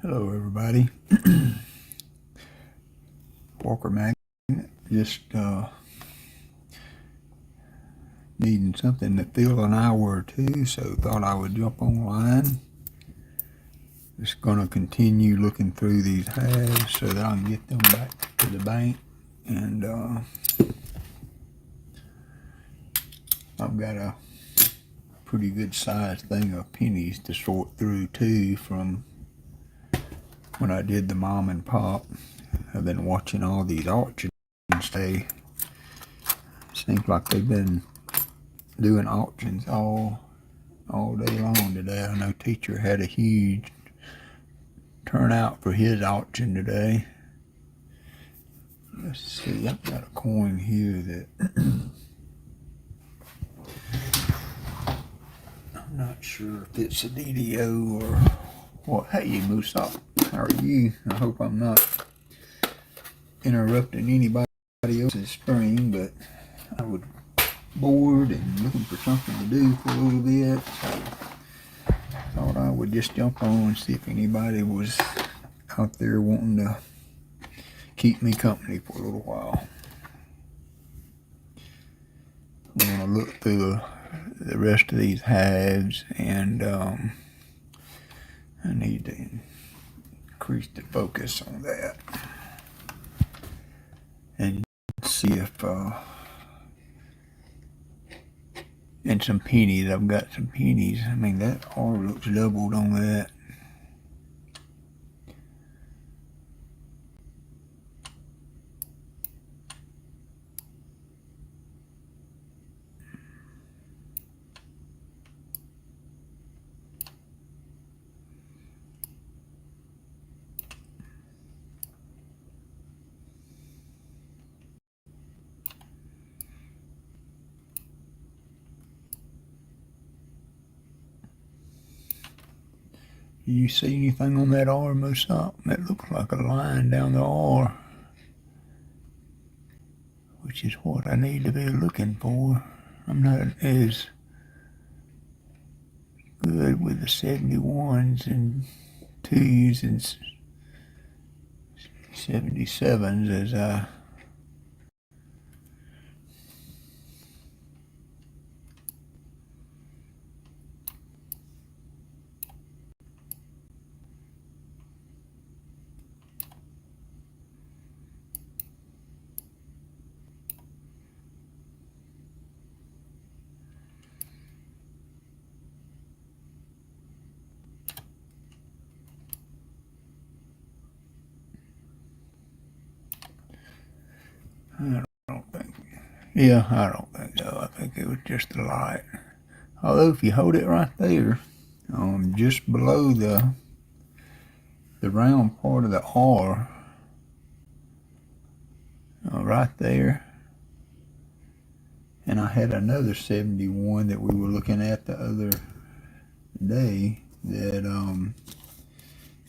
Hello everybody. Walker Mag, just needing something to fill an hour or two, so thought I would jump online. Just gonna continue looking through these halves so that I can get them back to the bank, and I've got a pretty good sized thing of pennies to sort through too from when I did the mom and pop. I've been watching all these auctions today. Seems like they've been doing auctions all day long today. I know teacher had a huge turnout for his auction today. Let's see, I've got a coin here that I'm not sure if it's a DDO or what. Hey Moosop, how are you? I hope I'm not interrupting anybody else's stream, but I was bored and looking for something to do for a little bit, so thought I would just jump on and see if anybody was out there wanting to keep me company for a little while. I'm going to look through the rest of these halves, and I need to increase the focus on that and see if and some pennies. I've got some pennies. I mean, that R looks doubled on that. Do you see anything on that R, Moosop? That looks like a line down the R, which is what I need to be looking for. I'm not as good with the 71s and 2s and 77s as I don't think. Yeah, I don't think so. I think it was just the light. Although if you hold it right there, just below the round part of the R, right there, and I had another 71 that we were looking at the other day, that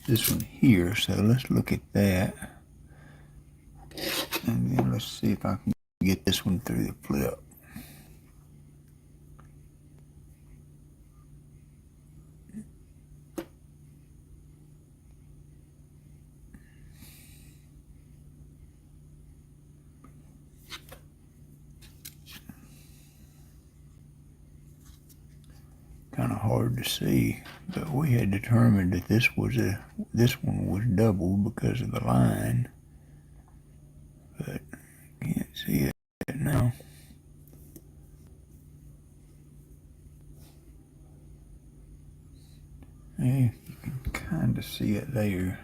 this one here. So let's look at that, and then let's see if I can get this one through the flip. Kind of hard to see, but we had determined that this one was double because of the line, but can't see it now. Yeah, you can kind of see it there.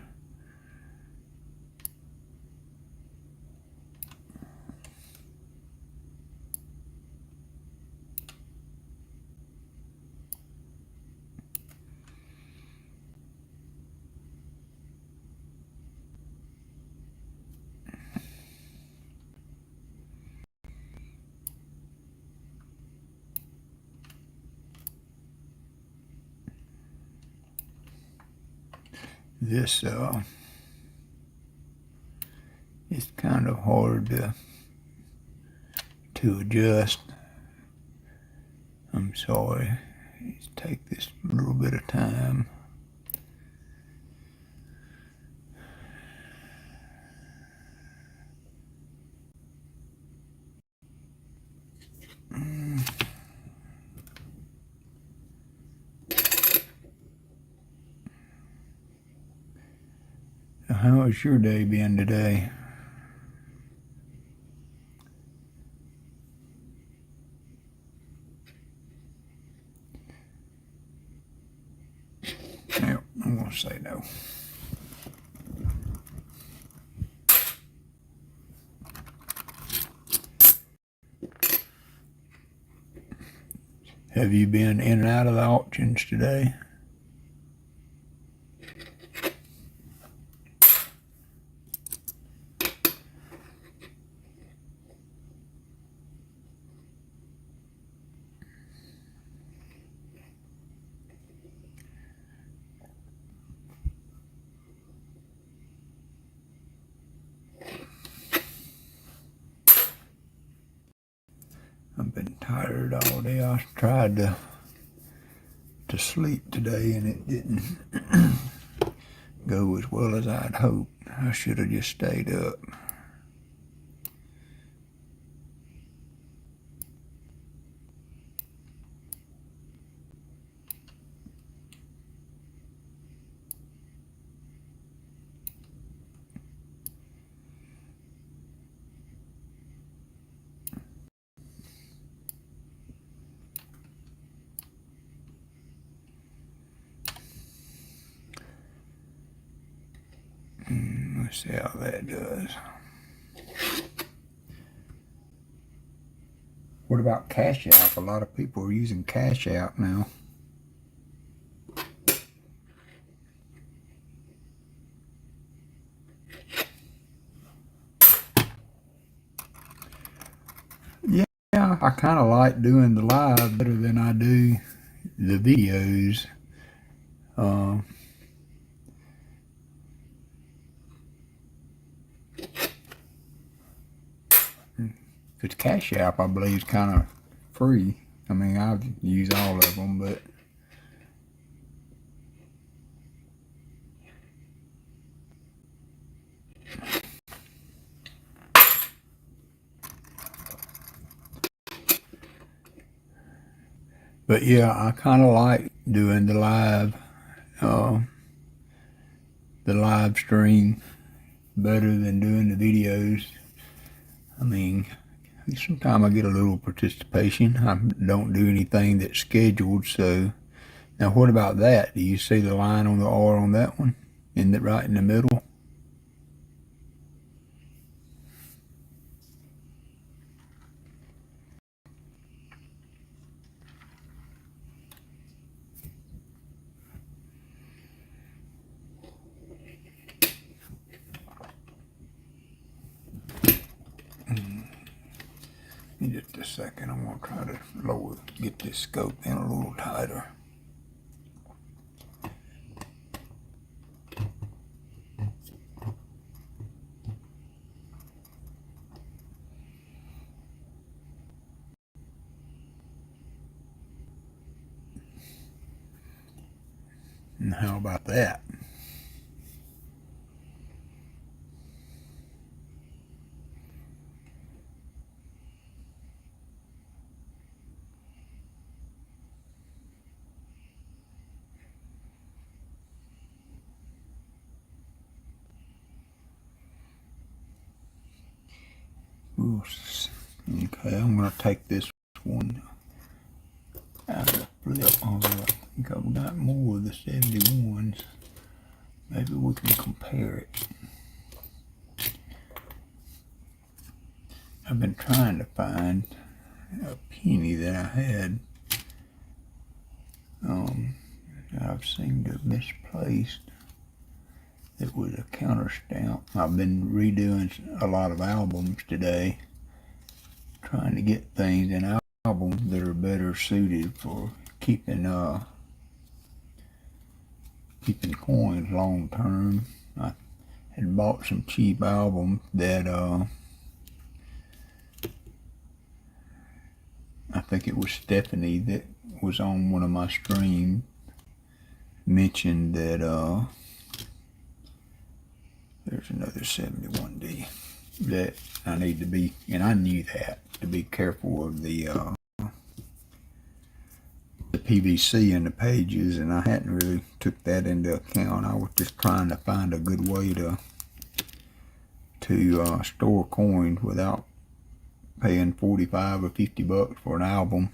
This it's kind of hard to adjust. I'm sorry. It's take this little bit of time. How has your day been today? No, I'm gonna say no. Have you been in and out of the auctions today? I've been tired all day. I tried to sleep today and it didn't go as well as I'd hoped. I should have just stayed up. Let's see how that does. What about Cash App? A lot of people are using Cash App now. Yeah, I kind of like doing the live better than I do the videos. Because Cash App, I believe, is kind of free. I mean, I've used all of them, but yeah, I kind of like doing the live stream better than doing the videos. I mean, sometimes I get a little participation. I don't do anything that's scheduled. So now, what about that? Do you see the line on the R on that one? Right in the middle? In just a second, I'm gonna try to get this scope in a little tighter. And how about that? Ooh, okay, I'm gonna take this one out of the flip. Although I think I've got more of the 71s. Maybe we can compare it. I've been trying to find a penny that I had. I've seemed to have misplaced. It was a counter stamp. I've been redoing a lot of albums today, trying to get things in albums that are better suited for keeping coins long term. I had bought some cheap albums that I think it was Stephanie that was on one of my streams mentioned that there's another 71D that I need to be, and I knew that, to be careful of the PVC in the pages, and I hadn't really took that into account. I was just trying to find a good way to to store coins without paying 45 or 50 bucks for an album.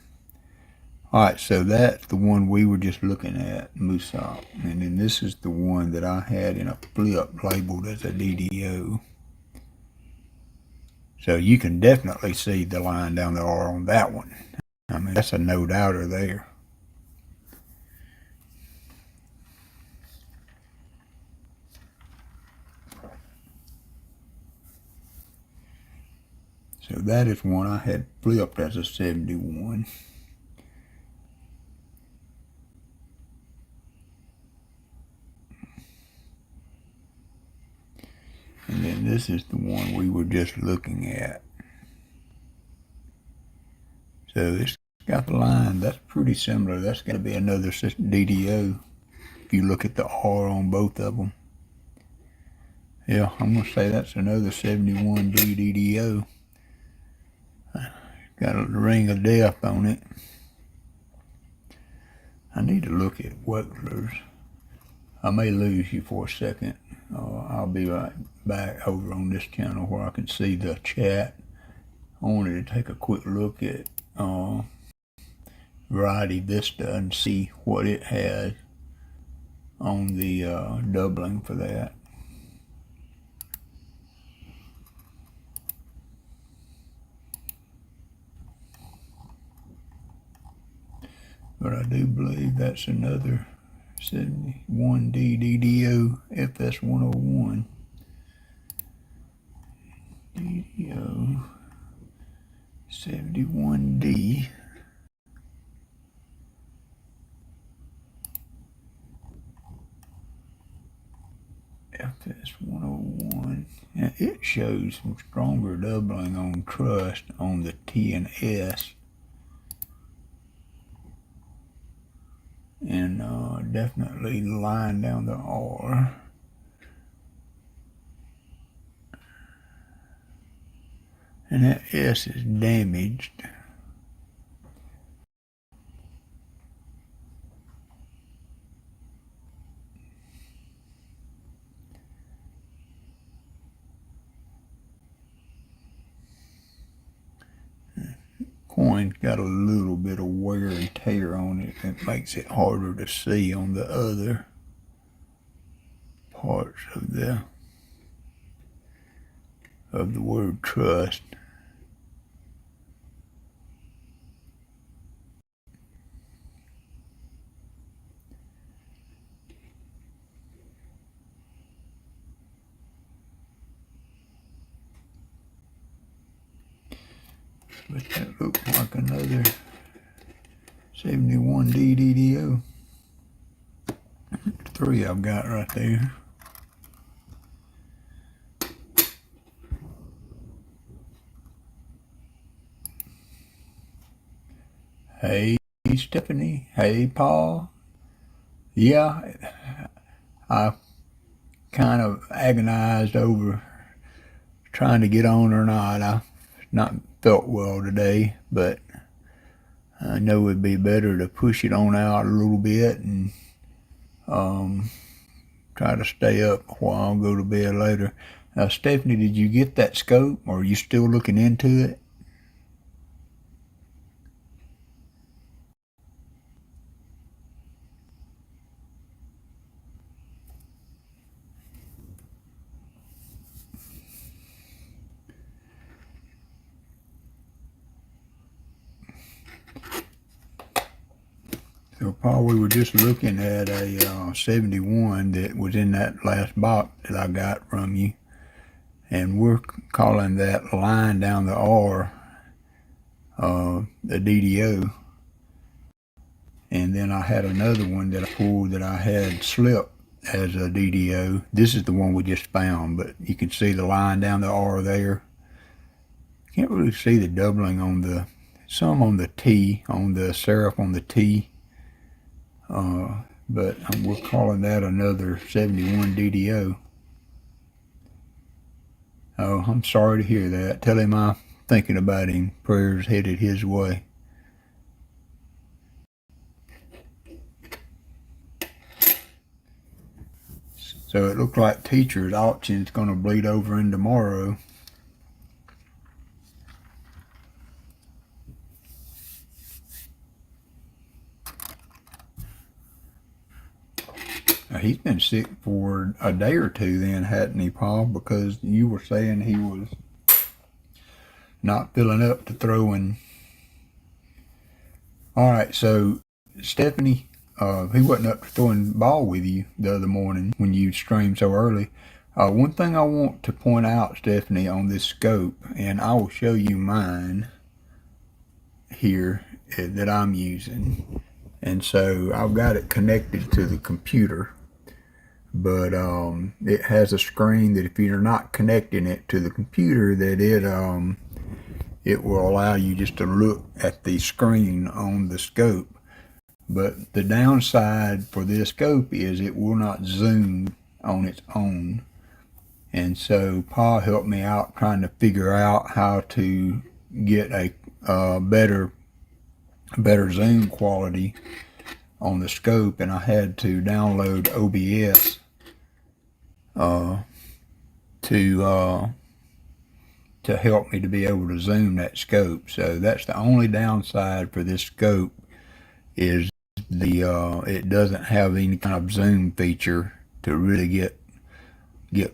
Alright, so that's the one we were just looking at, Musop. And then this is the one that I had in a flip labeled as a DDO. So you can definitely see the line down the R on that one. I mean, that's a no doubter there. So that is one I had flipped as a 71. And then this is the one we were just looking at. So it's got the line. That's pretty similar. That's got to be another DDO if you look at the R on both of them. Yeah, I'm going to say that's another 71D DDO. Got a ring of death on it. I need to look at Wexler's. I may lose you for a second. I'll be right back over on this channel where I can see the chat. I wanted to take a quick look at Variety Vista and see what it has on the doubling for that. But I do believe that's another 71D DDO FS101. DDO 71D. FS101. Now it shows some stronger doubling on trust on the T and S. And definitely the line down the R. And that S is damaged. Coin's got a little bit of wear and tear on it that makes it harder to see on the other parts of the word trust. But that looks like another 71D DDO. 3 I've got right there. Hey Stephanie, hey Paul. Yeah, I kind of agonized over trying to get on or not. I've not felt well today, but I know it'd be better to push it on out a little bit and try to stay up a while and go to bed later. Stephanie, did you get that scope, or are you still looking into it? So Paul, we were just looking at a 71 that was in that last box that I got from you, and we're calling that line down the R the DDO. And then I had another one that I pulled that I had slipped as a DDO. This is the one we just found, but you can see the line down the R there. Can't really see the doubling on the, some on the T, on the serif on the T. But we're calling that another 71 DDO. Oh, I'm sorry to hear that. Tell him I'm thinking about him. Prayers headed his way. So it looks like teacher's auction's going to bleed over in tomorrow. He's been sick for a day or two then, hadn't he, Paul? Because you were saying he was not filling up to throwing. All right, so Stephanie, he wasn't up to throwing ball with you the other morning when you streamed so early. One thing I want to point out, Stephanie, on this scope, and I will show you mine here that I'm using. And so I've got it connected to the computer, but it has a screen that if you're not connecting it to the computer, that it will allow you just to look at the screen on the scope. But the downside for this scope is it will not zoom on its own. And so Paul helped me out trying to figure out how to get a better zoom quality on the scope, and I had to download OBS to help me to be able to zoom that scope. So that's the only downside for this scope, is it doesn't have any kind of zoom feature to really get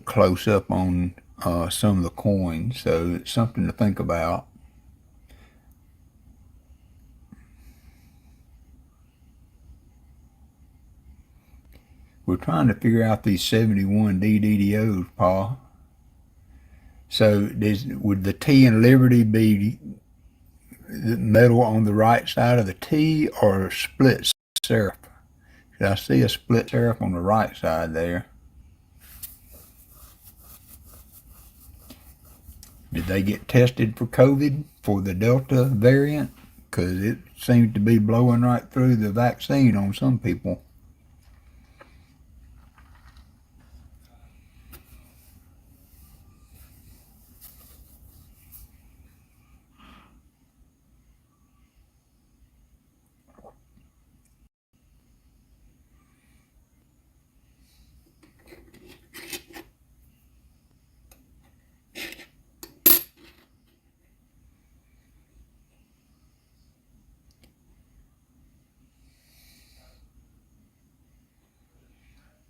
close up on some of the coins. So it's something to think about. We're trying to figure out these 71 DDOs, Paul. So would the T in Liberty be the metal on the right side of the T, or split serif? I see a split serif on the right side there. Did they get tested for COVID, for the Delta variant? Because it seems to be blowing right through the vaccine on some people.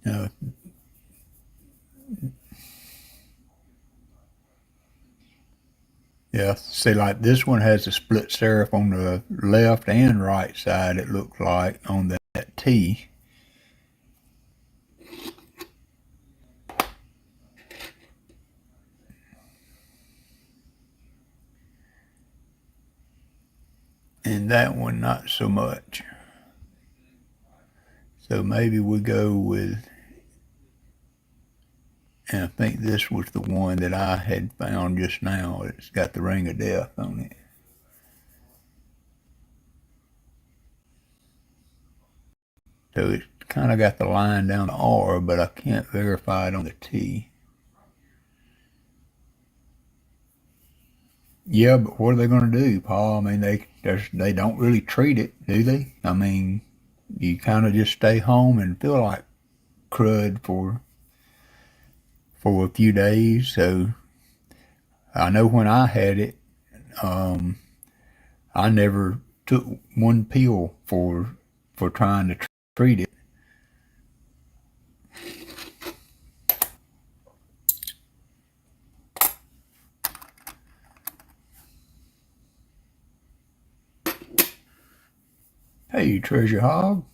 Uh, yeah, see, like this one has a split serif on the left and right side, it looks like, on that T. And that one, not so much. So maybe we go with, and I think this was the one that I had found just now. It's got the ring of death on it. So it's kind of got the line down the R, but I can't verify it on the T. Yeah, but what are they going to do, Paul? I mean, they don't really treat it, do they? I mean, you kind of just stay home and feel like crud for a few days. So I know when I had it, I never took one pill for trying to treat it. Hey, Treasure Hog.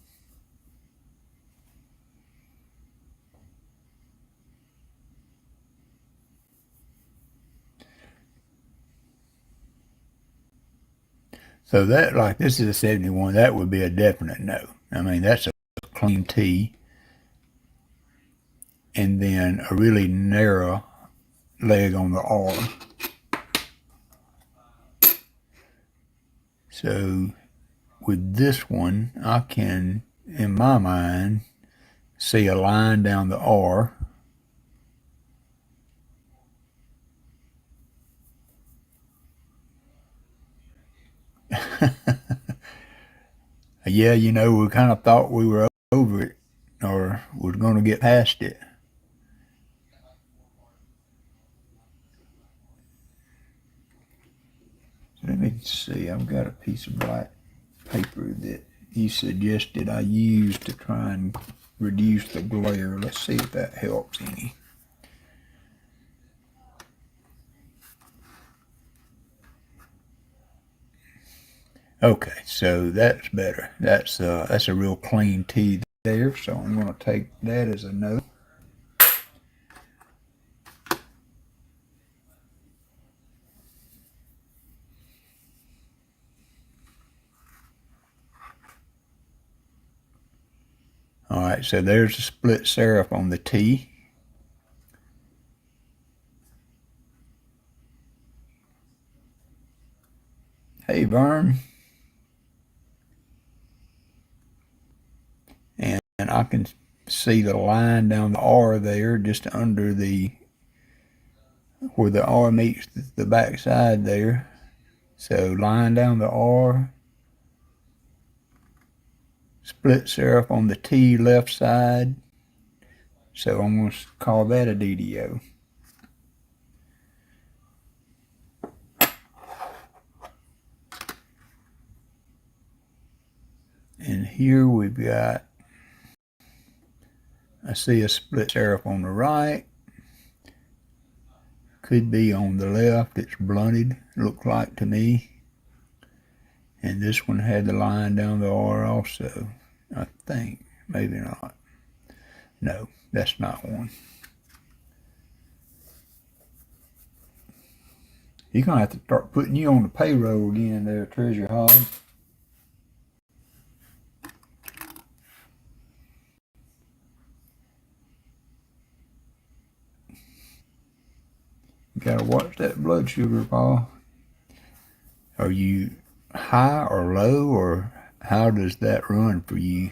So that, like, this is a 71. That would be a definite no. I mean, that's a clean T. And then a really narrow leg on the R. So with this one, I can, in my mind, see a line down the R. Yeah, you know, we kind of thought we were over it, or was going to get past it. Let's see, I've got a piece of black paper that you suggested I use to try and reduce the glare. Let's see if that helps any. Okay, so that's better. That's a real clean tea there, so I'm going to take that as a no. All right, so there's the split serif on the tea. Hey, Vern. And I can see the line down the R there, just under where the R meets the back side there. So line down the R, split serif on the T left side. So I'm going to call that a DDO. And here we've got, I see a split serif on the right. Could be on the left, it's blunted, looked like to me. And this one had the line down the R also, I think. Maybe not. No, that's not one. You're going to have to start putting you on the payroll again there, Treasure Hog. You got to watch that blood sugar, Paul. Are you high or low, or how does that run for you?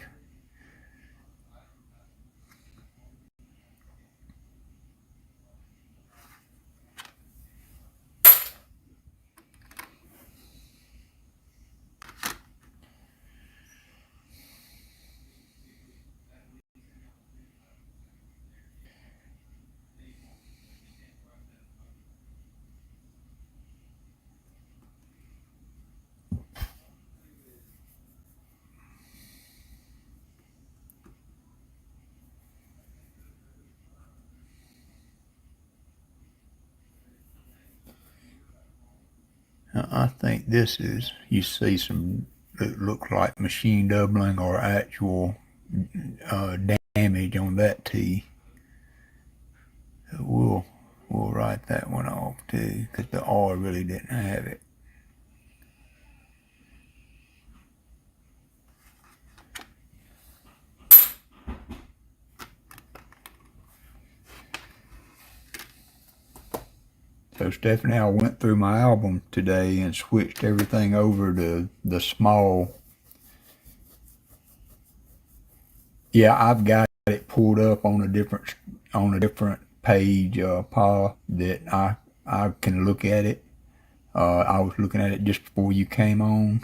I think this is, you see some, it looks like machine doubling or actual damage on that T. We'll write that one off too, because the R really didn't have it. So Stephanie, I went through my album today and switched everything over to the small. Yeah, I've got it pulled up on a different page, Paul, that I can look at it. I was looking at it just before you came on,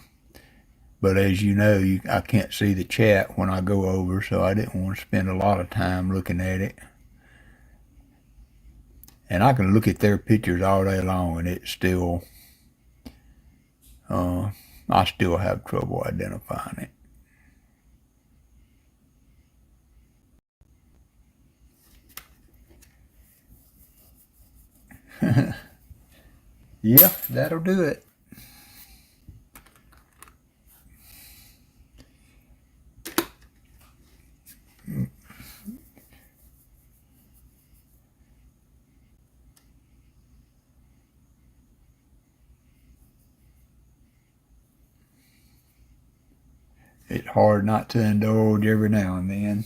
but as you know, I can't see the chat when I go over, so I didn't want to spend a lot of time looking at it. And I can look at their pictures all day long, and it's still, I still have trouble identifying it. Yeah, that'll do it. It's hard not to indulge every now and then.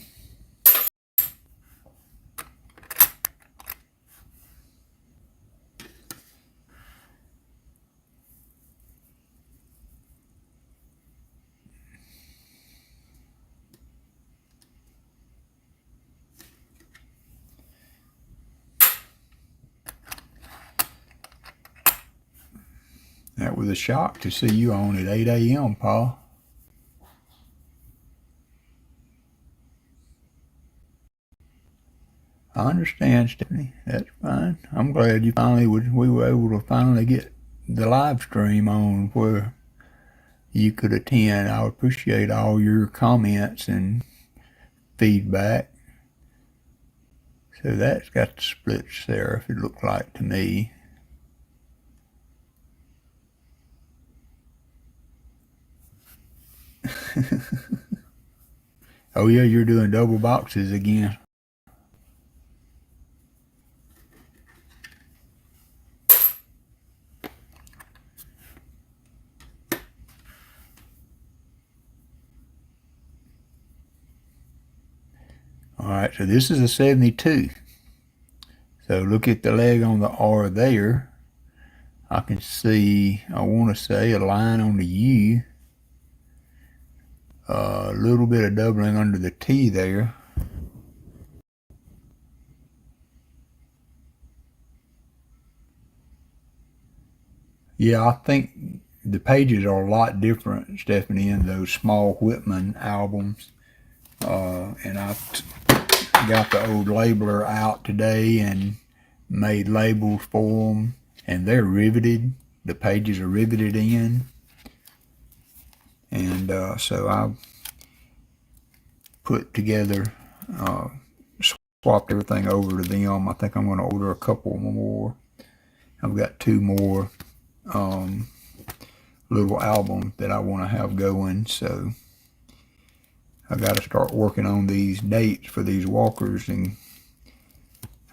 That was a shock to see you on at 8 a.m., Paul. I understand, Stephanie. That's fine. I'm glad we were able to finally the live stream on where you could attend. I would appreciate all your comments and feedback. So that's got the split serif, it looked like to me. Oh yeah, you're doing double boxes again. Alright, so this is a 72. So look at the leg on the R there. I can see, I want to say, a line on the U. A little bit of doubling under the T there. Yeah, I think the pages are a lot different, Stephanie, in those small Whitman albums. And I got the old labeler out today and made labels for them. And they're riveted. The pages are riveted in. And so I put together, swapped everything over to them. I think I'm going to order a couple more. I've got 2 more little albums that I want to have going, so I got to start working on these dates for these walkers, and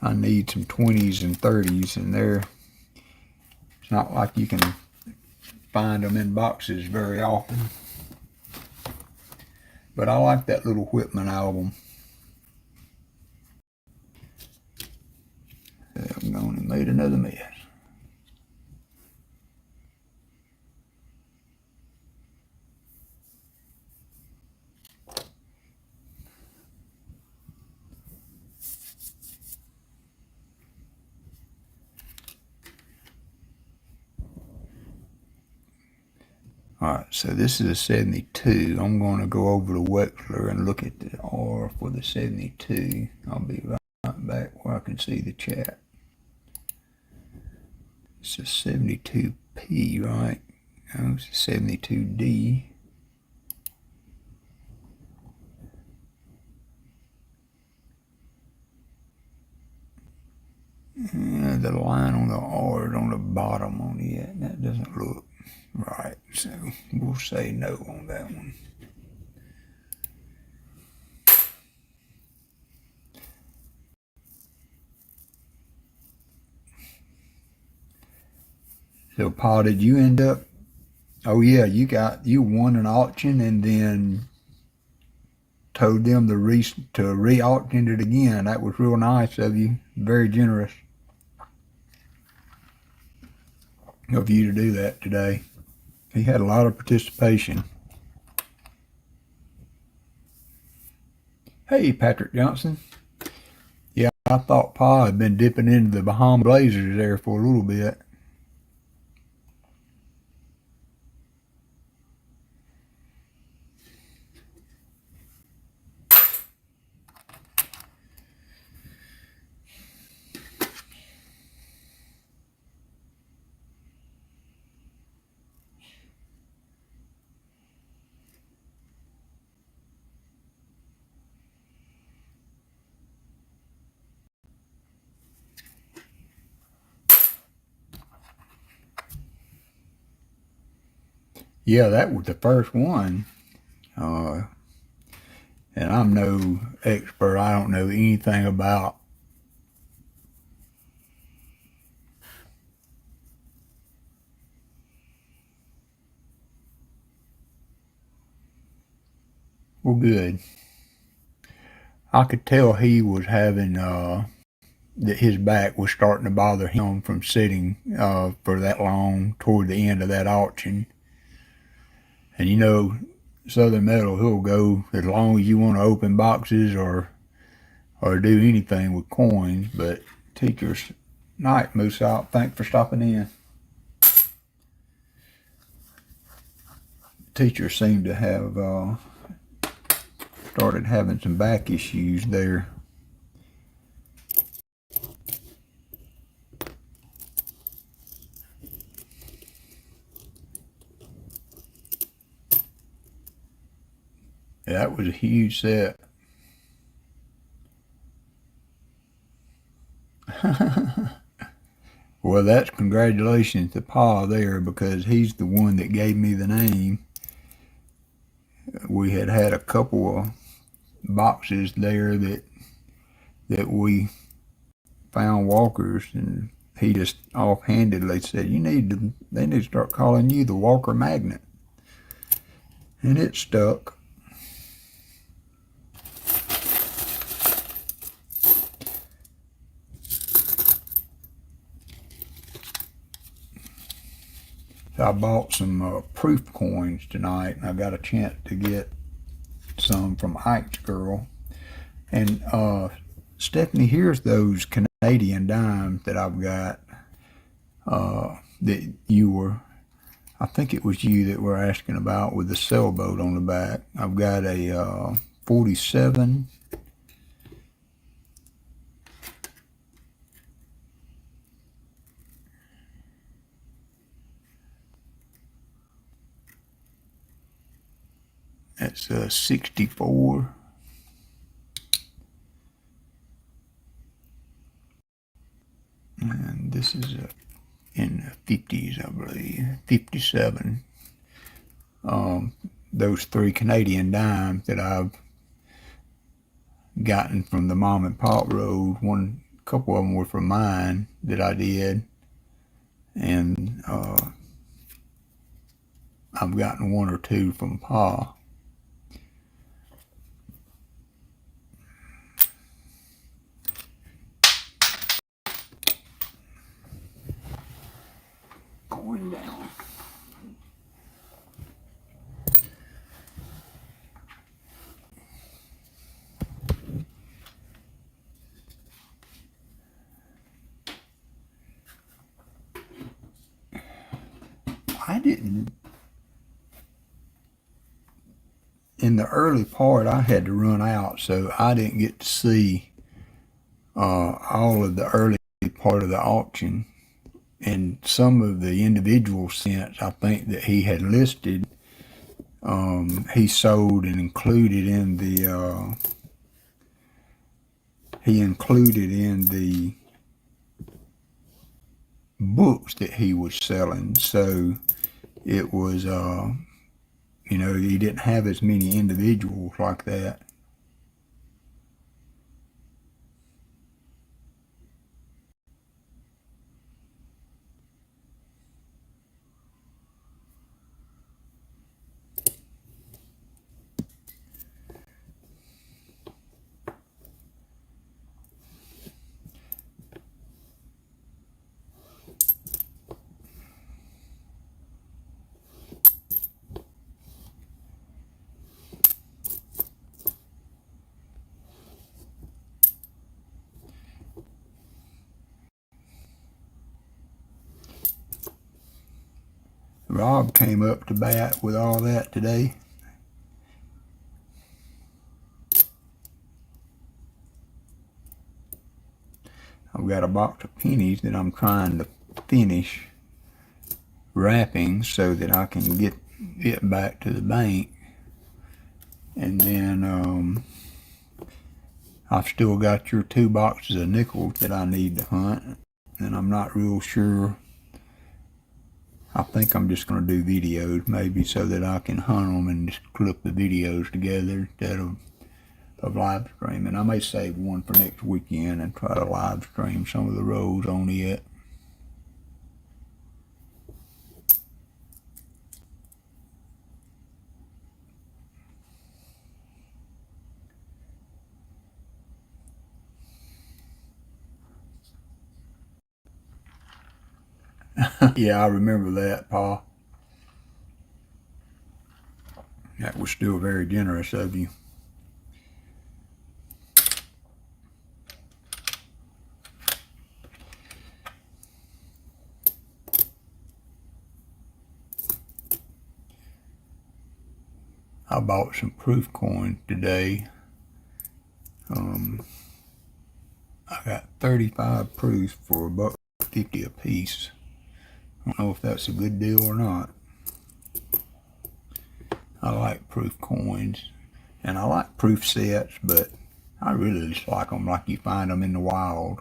I need some 20s and 30s, and it's not like you can find them in boxes very often. But I like that little Whitman album. I'm going and made another mess. Alright, so this is a 72. I'm going to go over to Wexler and look at the R for the 72. I'll be right back where I can see the chat. It's a 72P, right? Oh, it's a 72D. The line on the R is on the bottom on it. That doesn't look right, so we'll say no on that one. So Paul, did you end up, oh yeah, you won an auction and then told them to re-auction it again. That was real nice of you. Very generous of you to do that today. He had a lot of participation. Hey, Patrick Johnson. Yeah, I thought Pa had been dipping into the Bahama Blazers there for a little bit. Yeah, that was the first one. And I'm no expert. I don't know anything about well, good. I could tell he was having that his back was starting to bother him from sitting for that long toward the end of that auction. And you know, Southern Metal, he'll go as long as you want to open boxes or do anything with coins. But Teacher's Night, Moose out. Thanks for stopping in. Teacher seemed to have started having some back issues there. that was a huge set. Well, that's congratulations to Pa there, because he's the one that gave me the name. We had a couple of boxes there that we found walkers, and he just offhandedly said, they need to start calling you the Walker Magnet. And it stuck. So I bought some proof coins tonight, and I got a chance to get some from Ike's girl. And Stephanie, here's those Canadian dimes that I've got that I think it was you that were asking about, with the sailboat on the back. I've got a 47. That's a 64. And this is in the 50s, I believe, 57. Those 3 Canadian dimes that I've gotten from the mom and pop road. A couple of them were from mine that I did, and I've gotten 1 or 2 from Pa. Going down. I didn't, in the early part, I had to run out, so I didn't get to see all of the early part of the auction. And some of the individual cents, I think, that he had listed, he sold and included in the books that he was selling. So it was, he didn't have as many individuals like that. Rob came up to bat with all that today. I've got a box of pennies that I'm trying to finish wrapping so that I can get it back to the bank. And then I've still got your 2 boxes of nickels that I need to hunt, and I'm not real sure. I think I'm just going to do videos maybe so that I can hunt them and just clip the videos together instead of live streaming. I may save one for next weekend and try to live stream some of the rows on it. Yeah, I remember that, Pa. That was still very generous of you. I bought some proof coins today. I got 35 proofs for $1.50 a piece. I don't know if that's a good deal or not. I like proof coins. And I like proof sets, but I really just like them like you find them in the wild.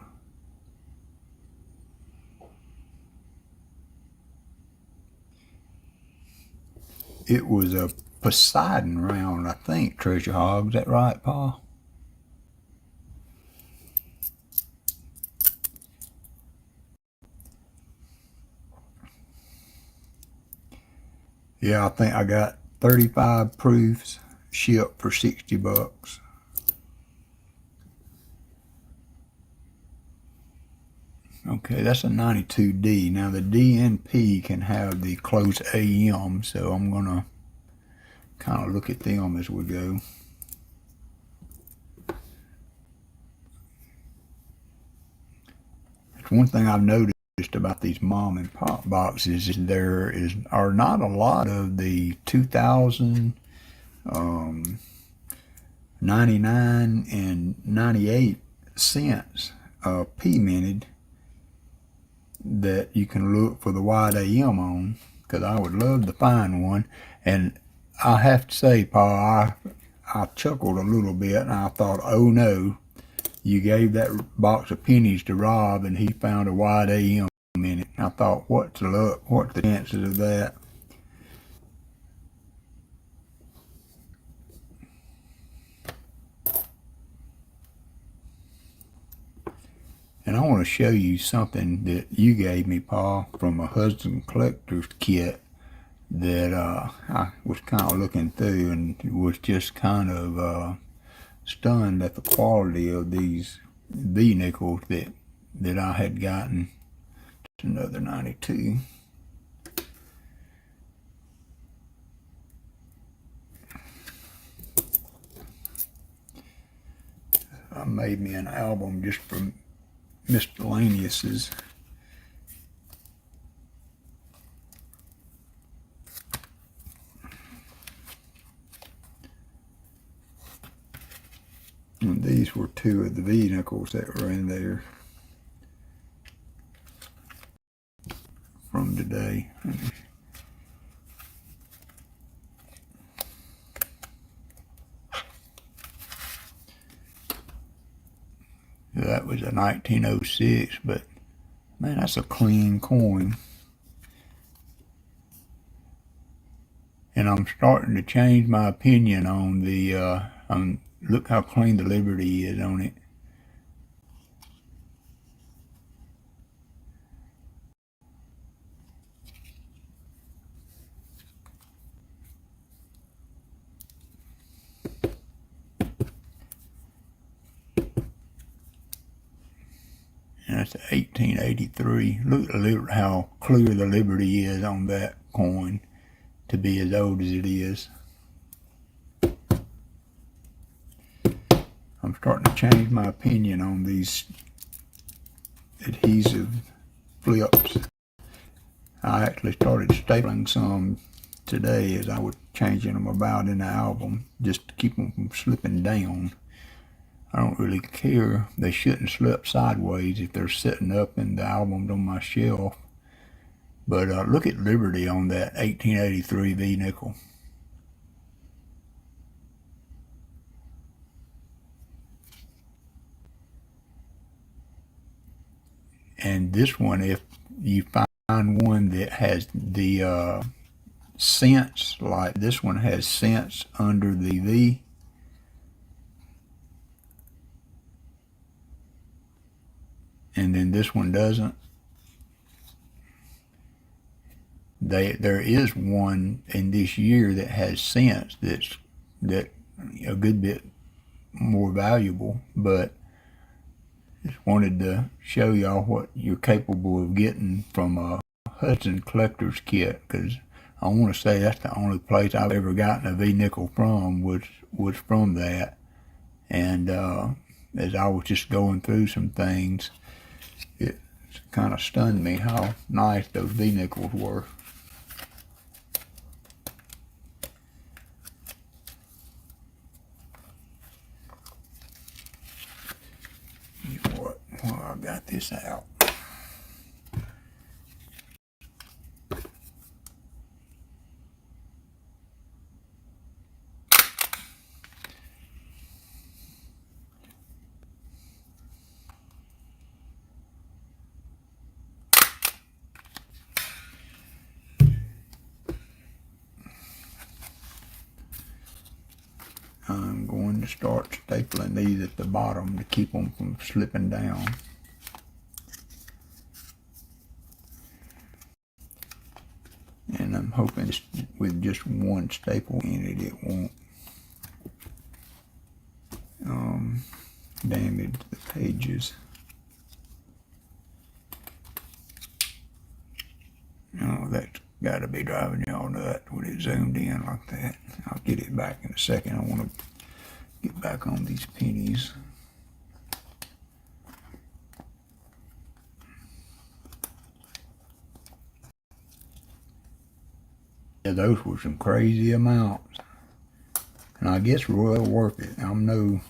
It was a Poseidon round, I think, Treasure Hog. Is that right, Pa? Yeah, I think I got 35 proofs shipped for $60. Okay, that's a 92D. Now the DNP can have the close AM, so I'm gonna kind of look at them as we go. It's one thing I've noticed about these mom and pop boxes is there are not a lot of the 2000, 99 and 98 cents P-minted that you can look for the wide AM on, because I would love to find one. And I have to say, Pa, I chuckled a little bit and I thought, oh no, you gave that box of pennies to Rob and he found a wide AM in it. I thought, what's the luck? What's the chances of that? And I want to show you something that you gave me, Pa, from a husband collector's kit that I was kind of looking through and was just kind of stunned at the quality of these V-nickels that I had gotten. It's another 92. I made me an album just for miscellaneouses. And these were two of the V-nickels that were in there from today. That was a 1906, but man, that's a clean coin. And I'm starting to change my opinion on the, look how clean the Liberty is on it. And that's 1883. Look how clear the Liberty is on that coin to be as old as it is. I'm starting to change my opinion on these adhesive flips. I actually started stapling some today as I was changing them about in the album just to keep them from slipping down. I don't really care. They shouldn't slip sideways if they're sitting up in the albums on my shelf. But look at Liberty on that 1883 V-nickel. And this one, if you find one that has the cents, like this one has cents under the V, and then this one doesn't. There is one in this year that has cents that's a good bit more valuable, but just wanted to show y'all what you're capable of getting from a Hudson collector's kit, because I want to say that's the only place I've ever gotten a V-nickel from was from that. And as I was just going through some things, it kind of stunned me how nice those V-nickels were. Well, I got this out. I'm going to start stapling these at the bottom to keep them from slipping down. And I'm hoping with just one staple in it, it won't damage the pages. Oh, that's got to be driving y'all nuts when it zoomed in like that. I'll get it back in a second. I want to get back on these pennies. Yeah, those were some crazy amounts. And I guess well worth it. I'm no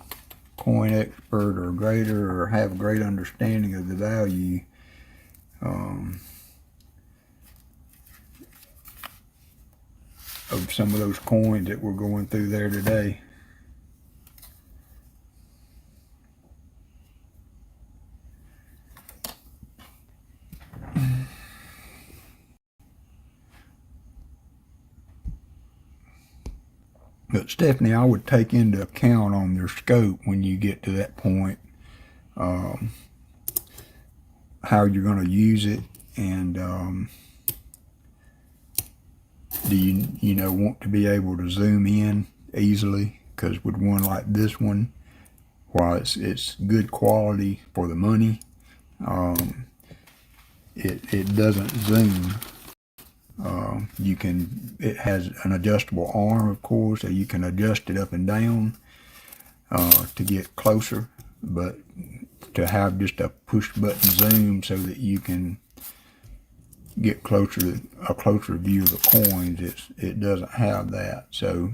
coin expert or grader or have a great understanding of the value. Of some of those coins that we're going through there today. But Stephanie, I would take into account on their scope when you get to that point, how you're going to use it, and do you want to be able to zoom in easily? Because with one like this one, while it's good quality for the money, it doesn't zoom. It has an adjustable arm, of course, so you can adjust it up and down to get closer, but to have just a push button zoom so that you can get a closer view of the coins, it doesn't have that. So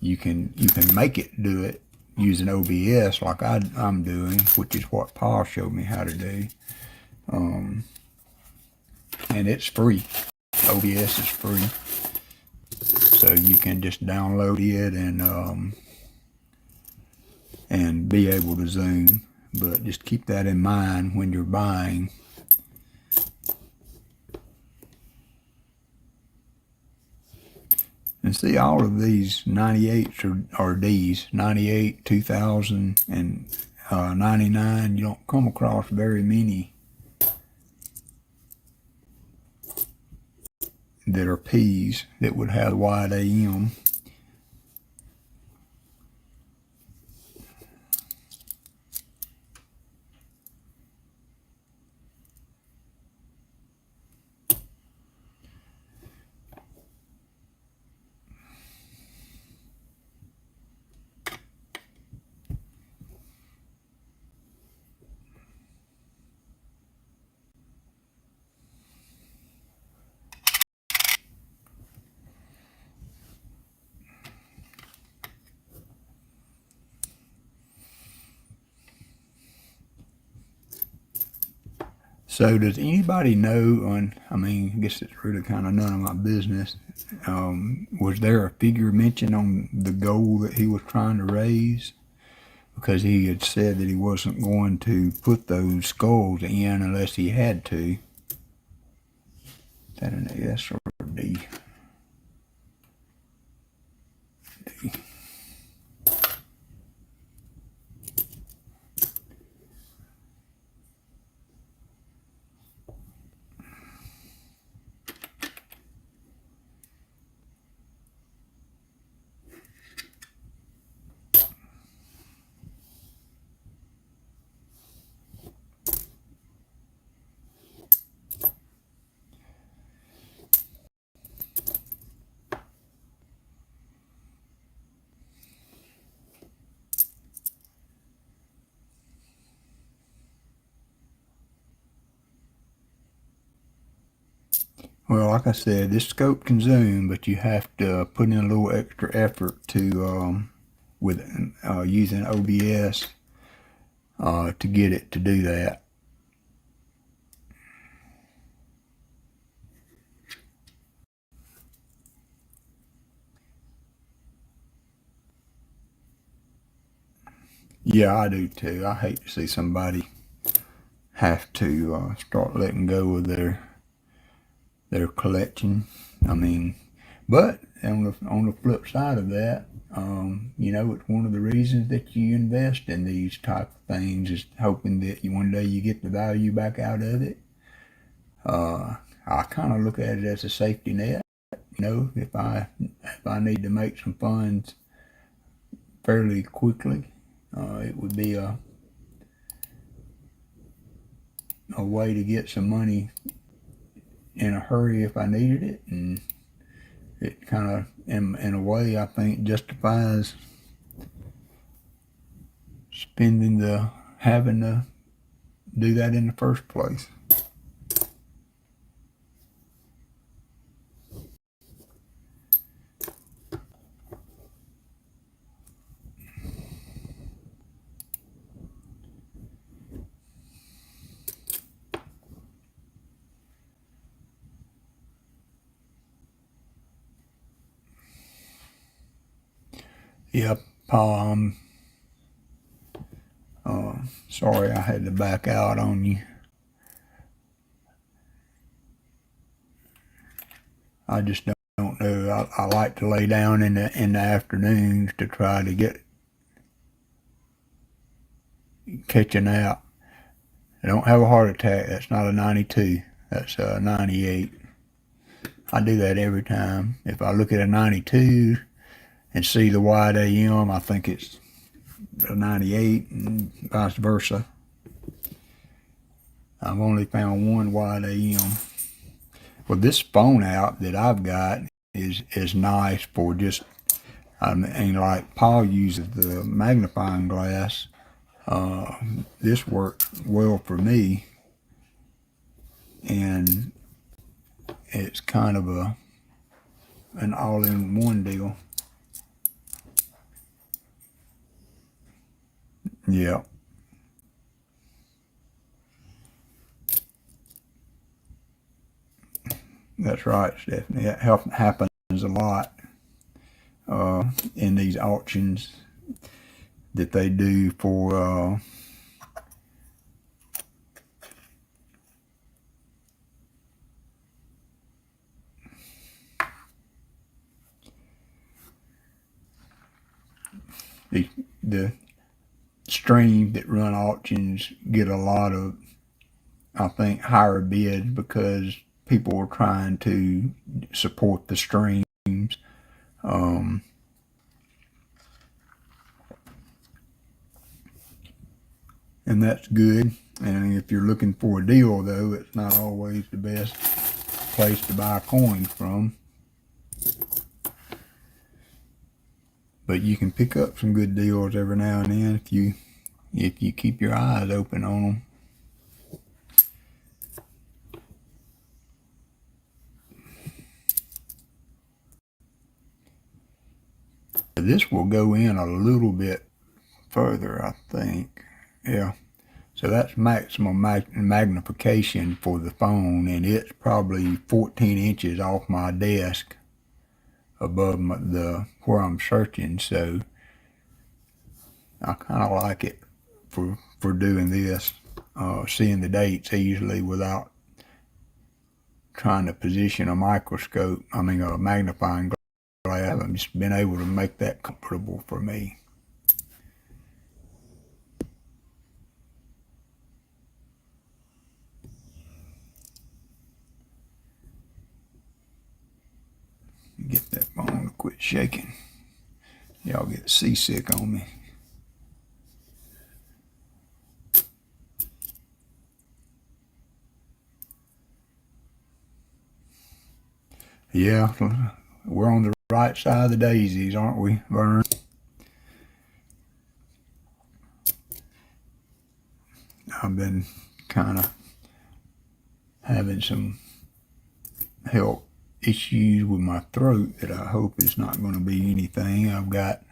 you can make it do it using OBS like I'm doing, which is what Paul showed me how to do, and it's free. OBS is free, so you can just download it and be able to zoom. But just keep that in mind when you're buying. And see, all of these 98s are D's, 98, 2000, and 99. You don't come across very many that are P's that would have wide AM. So does anybody know I guess it's really kind of none of my business. Was there a figure mentioned on the goal that he was trying to raise? Because he had said that he wasn't going to put those skulls in unless he had to. Is that an S or a D? D. Well, like I said, this scope can zoom, but you have to put in a little extra effort to with using OBS to get it to do that. Yeah, I do too. I hate to see somebody have to start letting go of their collection. But on the flip side of that, you know, it's one of the reasons that you invest in these type of things is hoping that one day you get the value back out of it. I kind of look at it as a safety net. You know, if I need to make some funds fairly quickly, it would be a way to get some money in a hurry if I needed it, and it kind of, in a way, I think justifies having to do that in the first place. Yep, Paul, I'm sorry I had to back out on you. I just don't know. I like to lay down in the afternoons to try to catch a nap. I don't have a heart attack. That's not a 92. That's a 98. I do that every time. If I look at a 92 and see the wide AM, I think it's a 98, and vice versa. I've only found one wide AM. Well, this phone app that I've got is nice for just, I mean, like Paul uses the magnifying glass. This worked well for me, and it's kind of an all-in-one deal. Yeah. That's right, Stephanie. That happens a lot in these auctions that they do for the stream that run auctions get a lot of, I think, higher bids because people are trying to support the streams. Um, and that's good. And if you're looking for a deal, though, it's not always the best place to buy coins from. But you can pick up some good deals every now and then if you keep your eyes open on them. This will go in a little bit further, I think. Yeah. So that's maximum magnification for the phone, and it's probably 14 inches off my desk above where I'm searching. So I kind of like it for doing this, seeing the dates easily without trying to position a magnifying glass. I've just been able to make that comfortable for me. Get that phone to quit shaking. Y'all get seasick on me. Yeah, we're on the right side of the daisies, aren't we, Vern? I've been kind of having some health issues with my throat that I hope is not going to be anything. I've got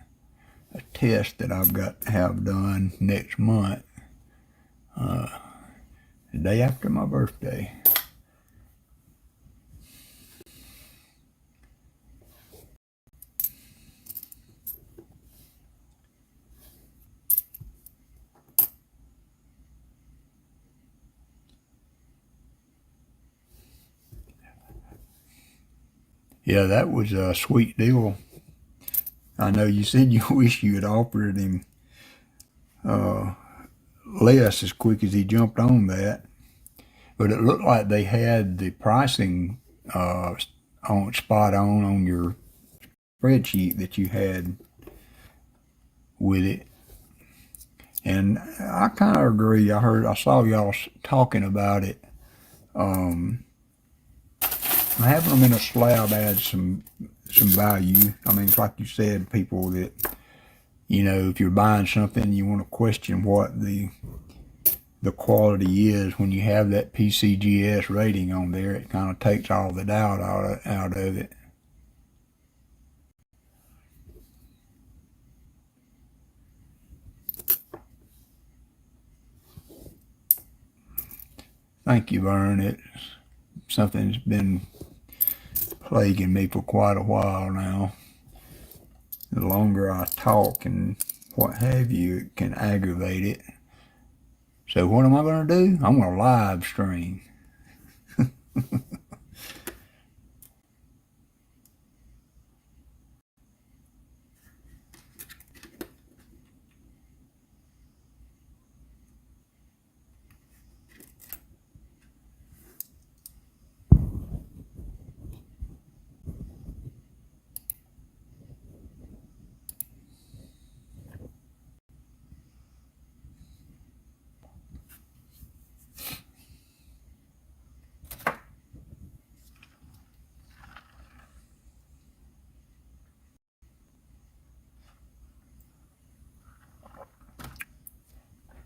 a test that I've got to have done next month, the day after my birthday. Yeah, that was a sweet deal. I know you said you wish you had offered him less as quick as he jumped on that, but it looked like they had the pricing on spot on your spreadsheet that you had with it. And I kind of agree. I saw y'all talking about it. Having them in a slab adds some value. I mean, it's like you said, people that, you know, if you're buying something, you want to question what the quality is. When you have that PCGS rating on there, it kind of takes all the doubt out of it. Thank you, Vern. It's something that's been plaguing me for quite a while now. The longer I talk and what have you, it can aggravate it. So what am I going to do? I'm going to live stream.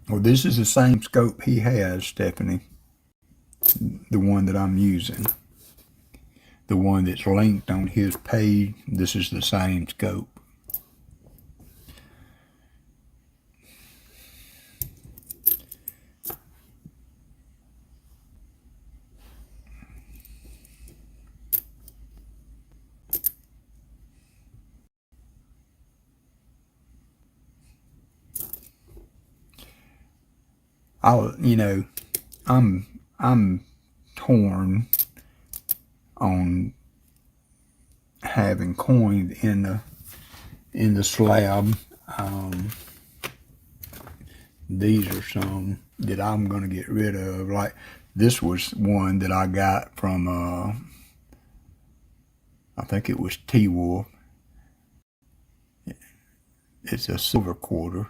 Well, this is the same scope he has, Stephanie. The one that I'm using. The one that's linked on his page. This is the same scope. I'm torn on having coins in the slab. These are some that I'm gonna get rid of. Like this was one that I got from I think it was T-Wolf. It's a silver quarter.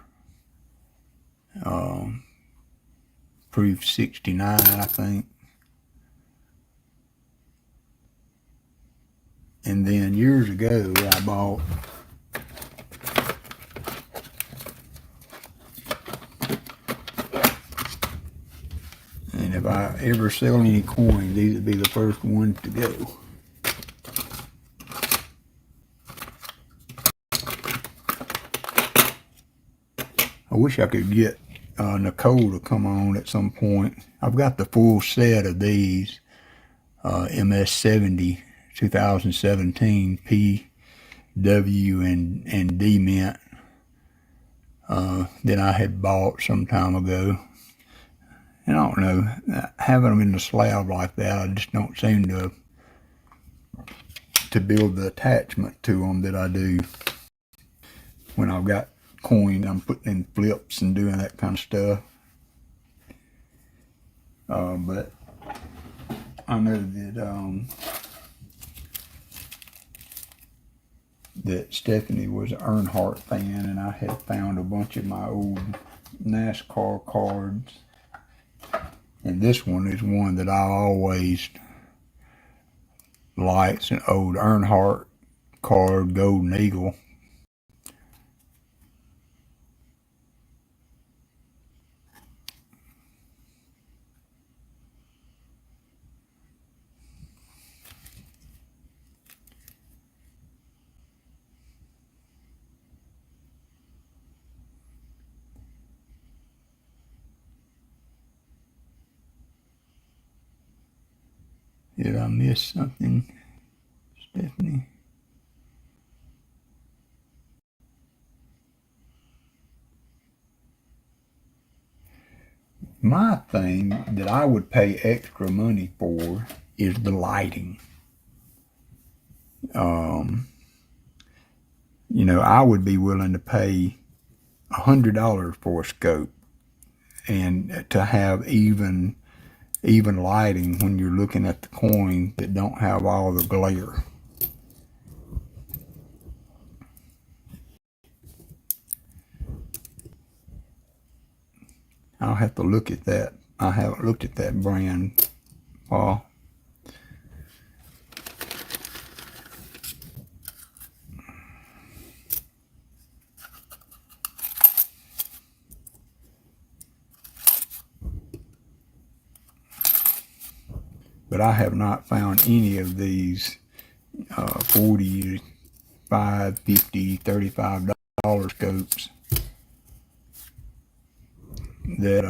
Proof 69, I think. And then years ago, I bought and if I ever sell any coins, these would be the first ones to go. I wish I could get Nicole to come on at some point. I've got the full set of these MS-70 2017 P, W, and D mint that I had bought some time ago. And I don't know, having them in the slab like that, I just don't seem to build the attachment to them that I do when I've got coin. I'm putting in flips and doing that kind of stuff. But I know that Stephanie was an Earnhardt fan, and I had found a bunch of my old NASCAR cards. And this one is one that I always liked. It's an old Earnhardt card, Golden Eagle. Did I miss something, Stephanie? My thing that I would pay extra money for is the lighting. You know, I would be willing to pay $100 for a scope and to have even lighting when you're looking at the coin that don't have all the glare. I'll have to look at that. I haven't looked at that brand, Paul. But I have not found any of these $45, $50, $35 scopes that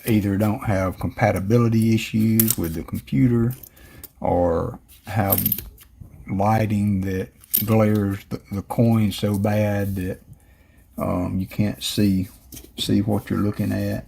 either don't have compatibility issues with the computer or have lighting that glares the coin so bad that you can't see what you're looking at.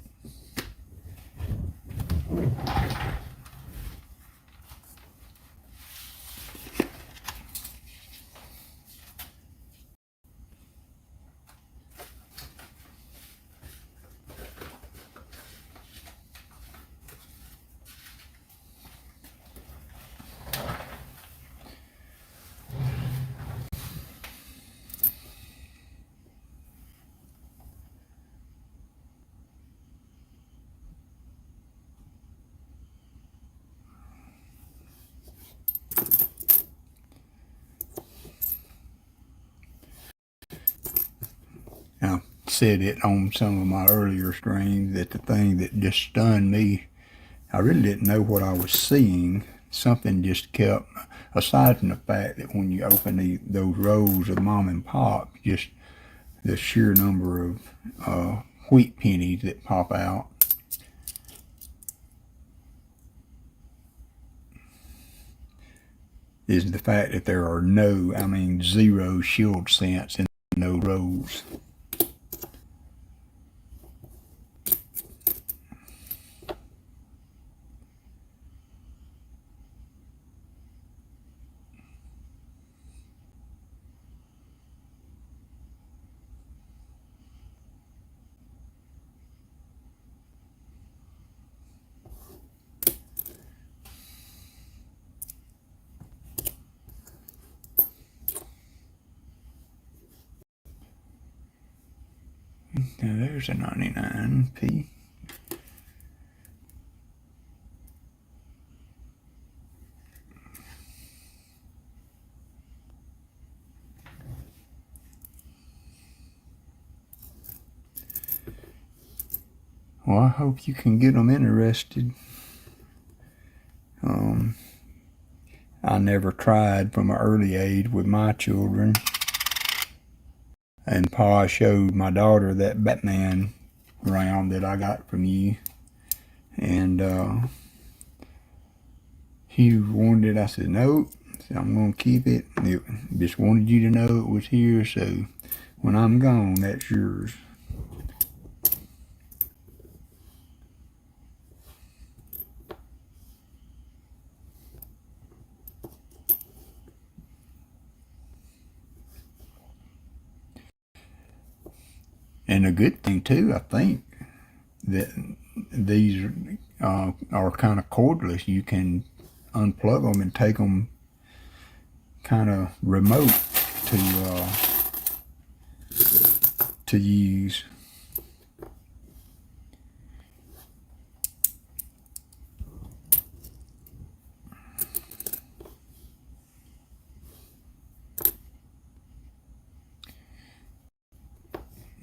I said it on some of my earlier streams that the thing that just stunned me, I really didn't know what I was seeing. Something just kept, aside from the fact that when you open those rows of mom and pop, just the sheer number of wheat pennies that pop out. Is the fact that there are no, I mean, zero shield cents in those rows. Now there's a 99p. Well, I hope you can get them interested. I never tried from an early age with my children. And Pa showed my daughter that Batman round that I got from you. And he wanted it. I said, nope. I'm going to keep it. Just wanted you to know it was here, so when I'm gone, that's yours. And a good thing too, I think, that these are kind of cordless. You can unplug them and take them kind of remote to use.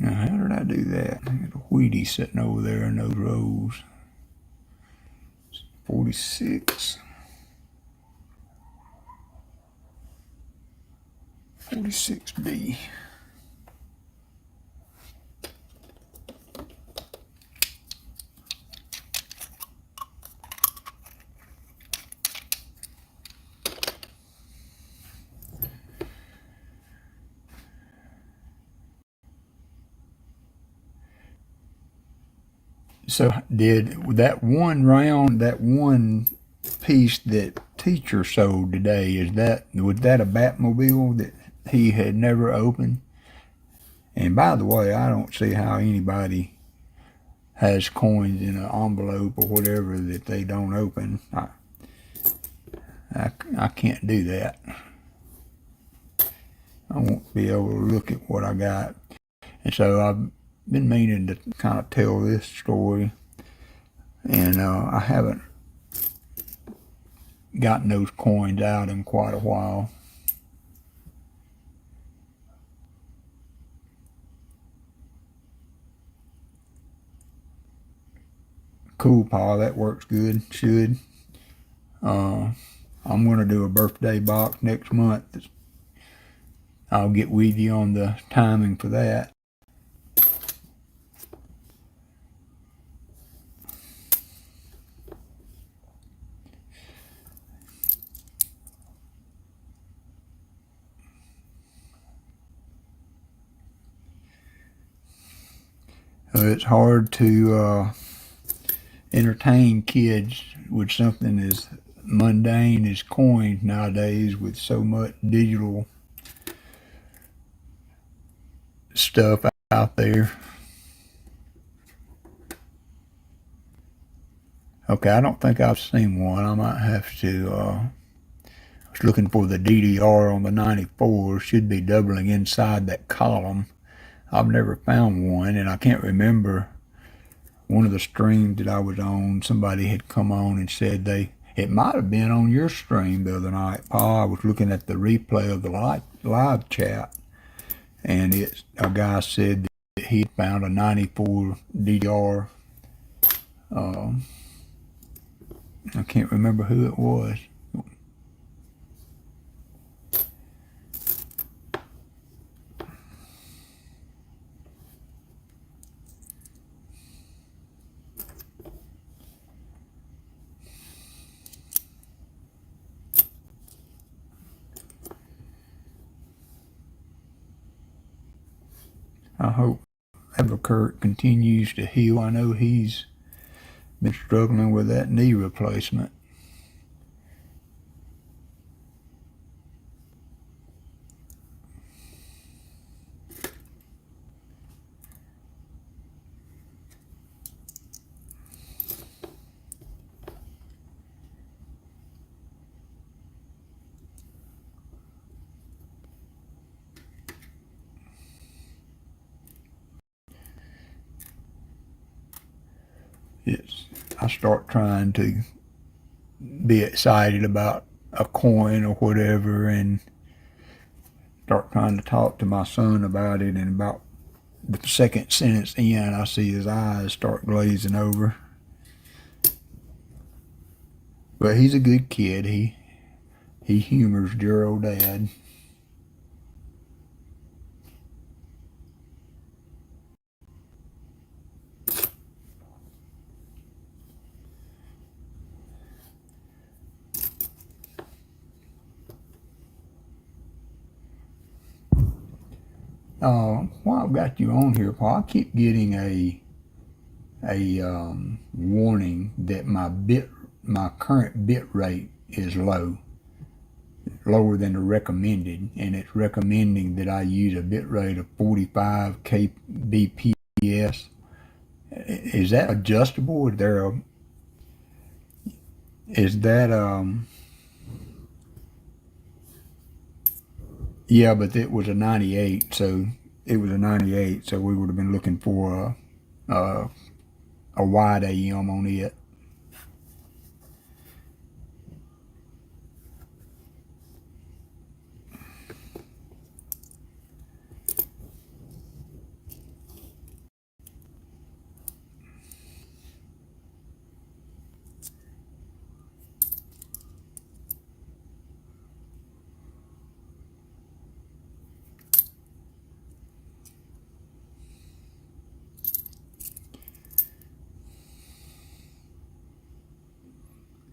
Now, how did I do that? I got a Wheatie sitting over there in those rows. 46. 46B. So did that one round, that one piece that teacher sold today, was that a Batmobile that he had never opened? And by the way, I don't see how anybody has coins in an envelope or whatever that they don't open. I can't do that. I won't be able to look at what I got. And so I've been meaning to kind of tell this story, and I haven't gotten those coins out in quite a while. Cool, Paul. That works good. Should. I'm going to do a birthday box next month. I'll get with you on the timing for that. It's hard to entertain kids with something as mundane as coins nowadays, with so much digital stuff out there. Okay, I don't think I've seen one. I might have to. I was looking for the DDR on the 94. Should be doubling inside that column. I've never found one, and I can't remember. One of the streams that I was on, somebody had come on and said it might have been on your stream the other night, Paul. I was looking at the replay of the live chat, and a guy said that he had found a 94 DDR. I can't remember who it was. I hope Everkurt continues to heal. I know he's been struggling with that knee replacement. I start trying to be excited about a coin or whatever, and start trying to talk to my son about it, and about the second sentence in, I see his eyes start glazing over. But he's a good kid. He humors dear old dad. While I've got you on here, Paul, I keep getting a warning that my current bit rate is lower than the recommended, and it's recommending that I use a bit rate of 45 kbps. Is that adjustable? Yeah, but it was a 98, so we would have been looking for a wide AM on it.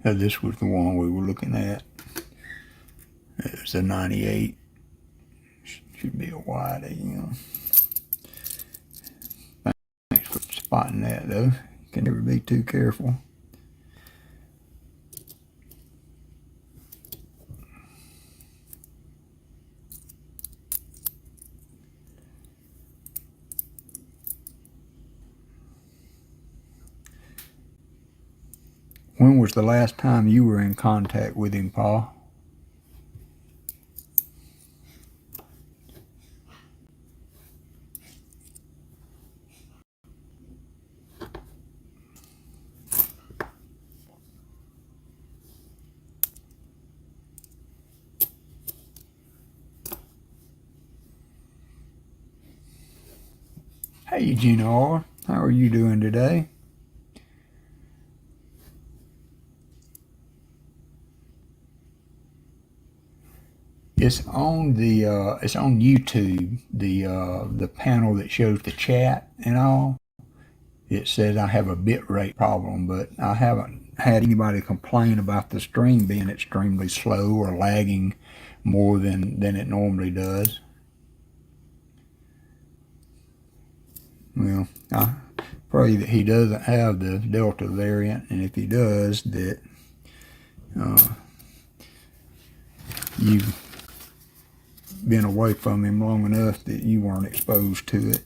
This was the one we were looking at. It was a 98. Should be a wide AM. Thanks for spotting that, though. You can never be too careful. When was the last time you were in contact with him, Pa? Hey, Gina R., how are you doing today? It's on it's on YouTube. The panel that shows the chat and all. It says I have a bit rate problem, but I haven't had anybody complain about the stream being extremely slow or lagging more than it normally does. Well, I pray that he doesn't have the Delta variant, and if he does, that you've been away from him long enough that you weren't exposed to it.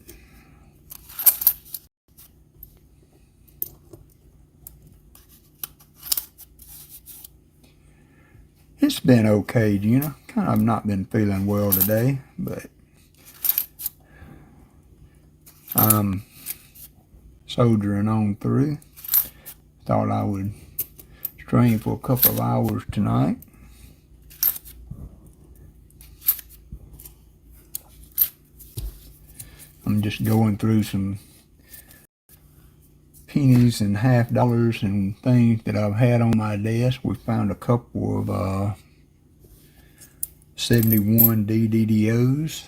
It's been okay, Gina. Kind of not been feeling well today, but I'm soldiering on through. Thought I would stream for a couple of hours tonight. I'm just going through some pennies and half dollars and things that I've had on my desk. We found a couple of 71 DDOs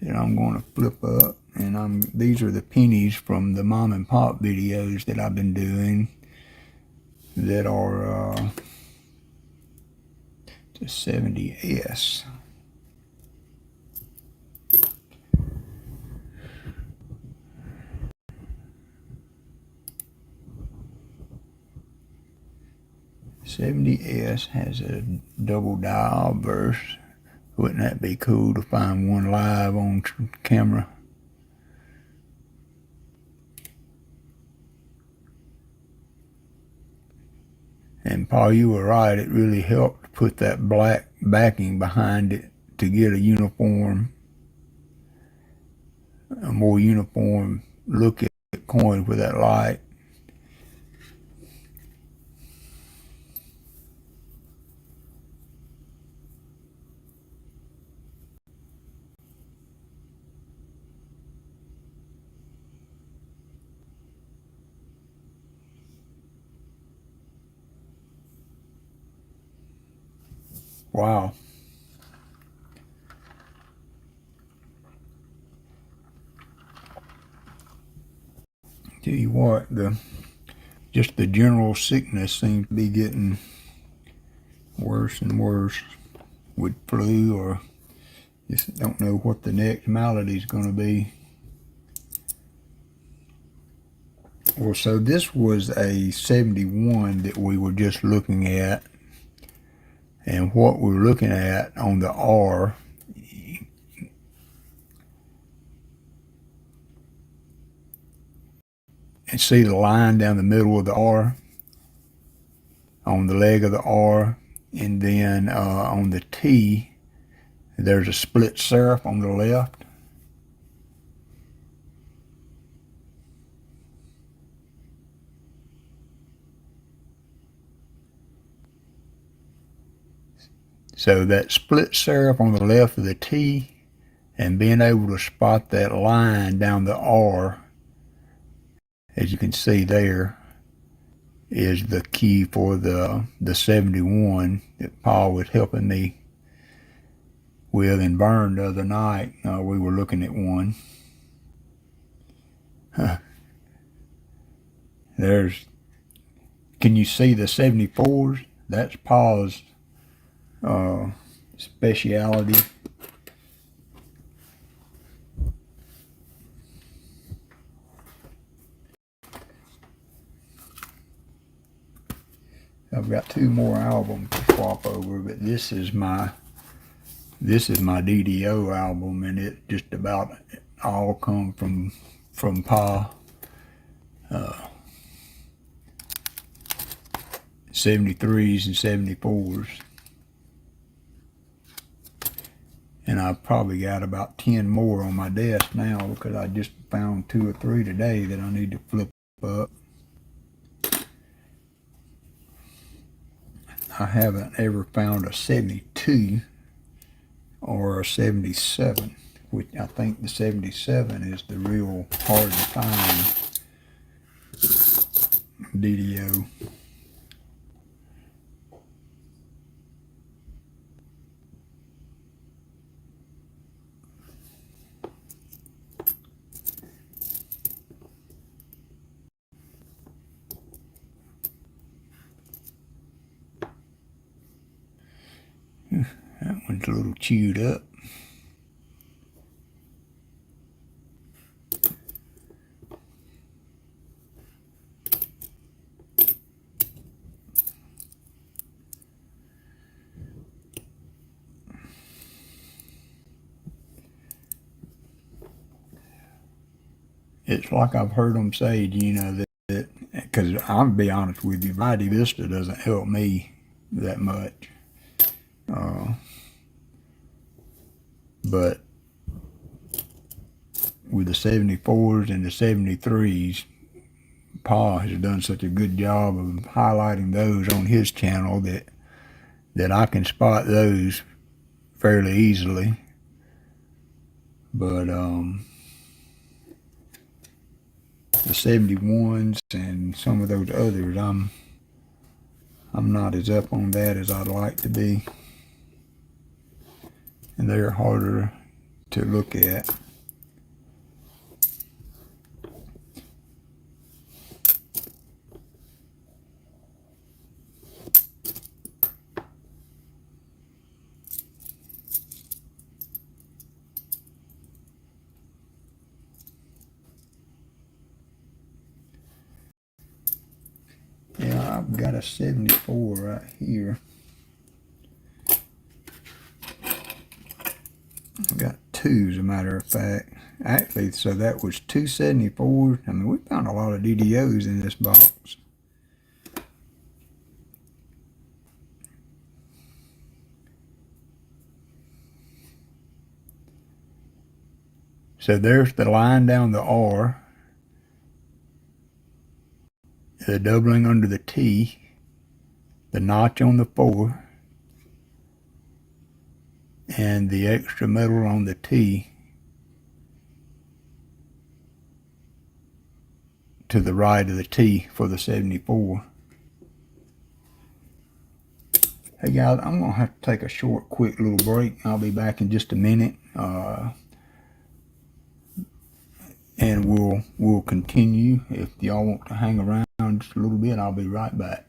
that I'm going to flip up, and these are the pennies from the mom and pop videos that I've been doing that are the 70S. $70S has a double dial burst. Wouldn't that be cool to find one live on camera? And Paul, you were right. It really helped put that black backing behind it to get a more uniform look at coins with that light. Wow. Tell you what, just the general sickness seems to be getting worse and worse with flu, or just don't know what the next malady is going to be. Well, so this was a 71 that we were just looking at, and what we're looking at on the R, and see the line down the middle of the R on the leg of the R, and then on the T there's a split serif on the left. So that split serif on the left of the T, and being able to spot that line down the R, as you can see there, is the key for the 71 that Paul was helping me with and burned the other night. We were looking at one. Can you see the 74s? That's Paul's speciality. I've got two more albums to swap over, but this is my DDO album, and it just about all come from Pa. 73s and 74s. And I've probably got about 10 more on my desk now because I just found 2 or 3 today that I need to flip up. I haven't ever found a 72 or a 77, which I think the 77 is the real hard to find DDO. That one's a little chewed up. It's like I've heard them say, you know, that because I'm be honest with you, Mighty Vista doesn't help me that much. But with the 74s and the 73s, Pa has done such a good job of highlighting those on his channel that I can spot those fairly easily. But the 71s and some of those others, I'm not as up on that as I'd like to be, and they're harder to look at. Yeah, I've got a 74 right here. I've got 2 as a matter of fact. Actually, so that was 2 74s. I mean, we found a lot of DDOs in this box. So there's the line down the R, the doubling under the T, the notch on the 4, and the extra metal on the T to the right of the T for the 74. Hey guys, I'm going to have to take a short, quick little break. I'll be back in just a minute. And we'll continue. If y'all want to hang around just a little bit, I'll be right back.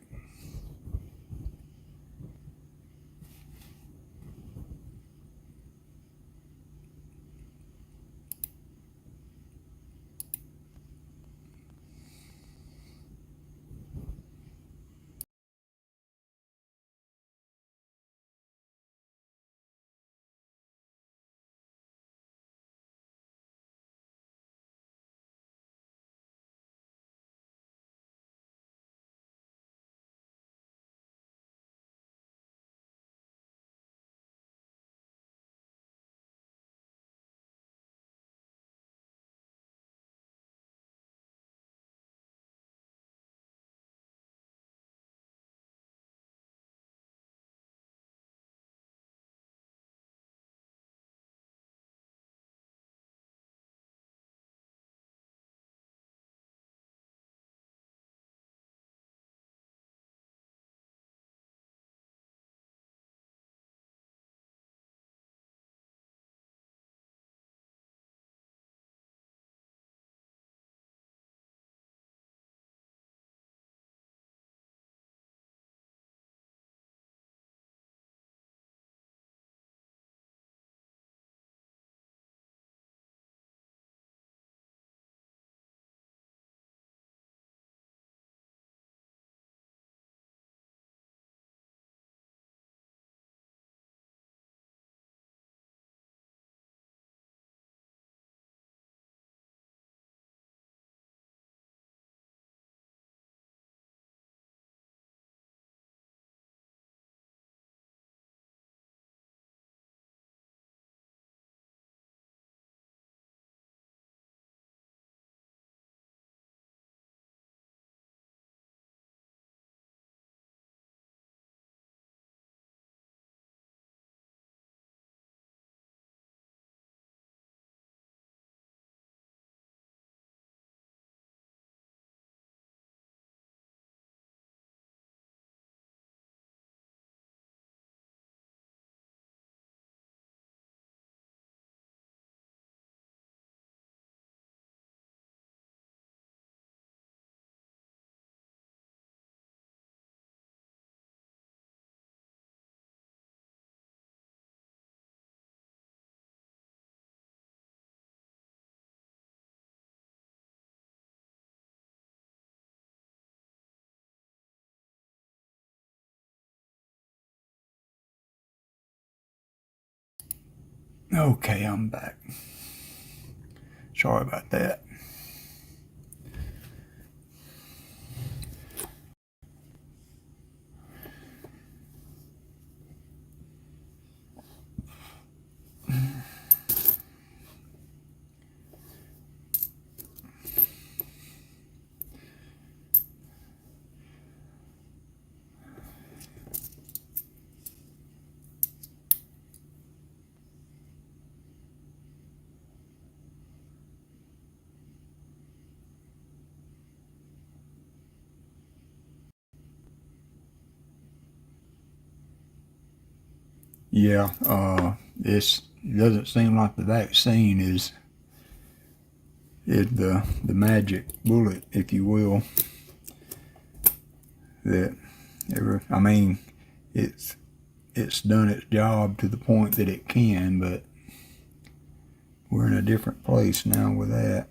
Okay, I'm back. Sorry about that. Yeah, this doesn't seem like the vaccine is the magic bullet, if you will. That I mean, it's done its job to the point that it can, but we're in a different place now with that.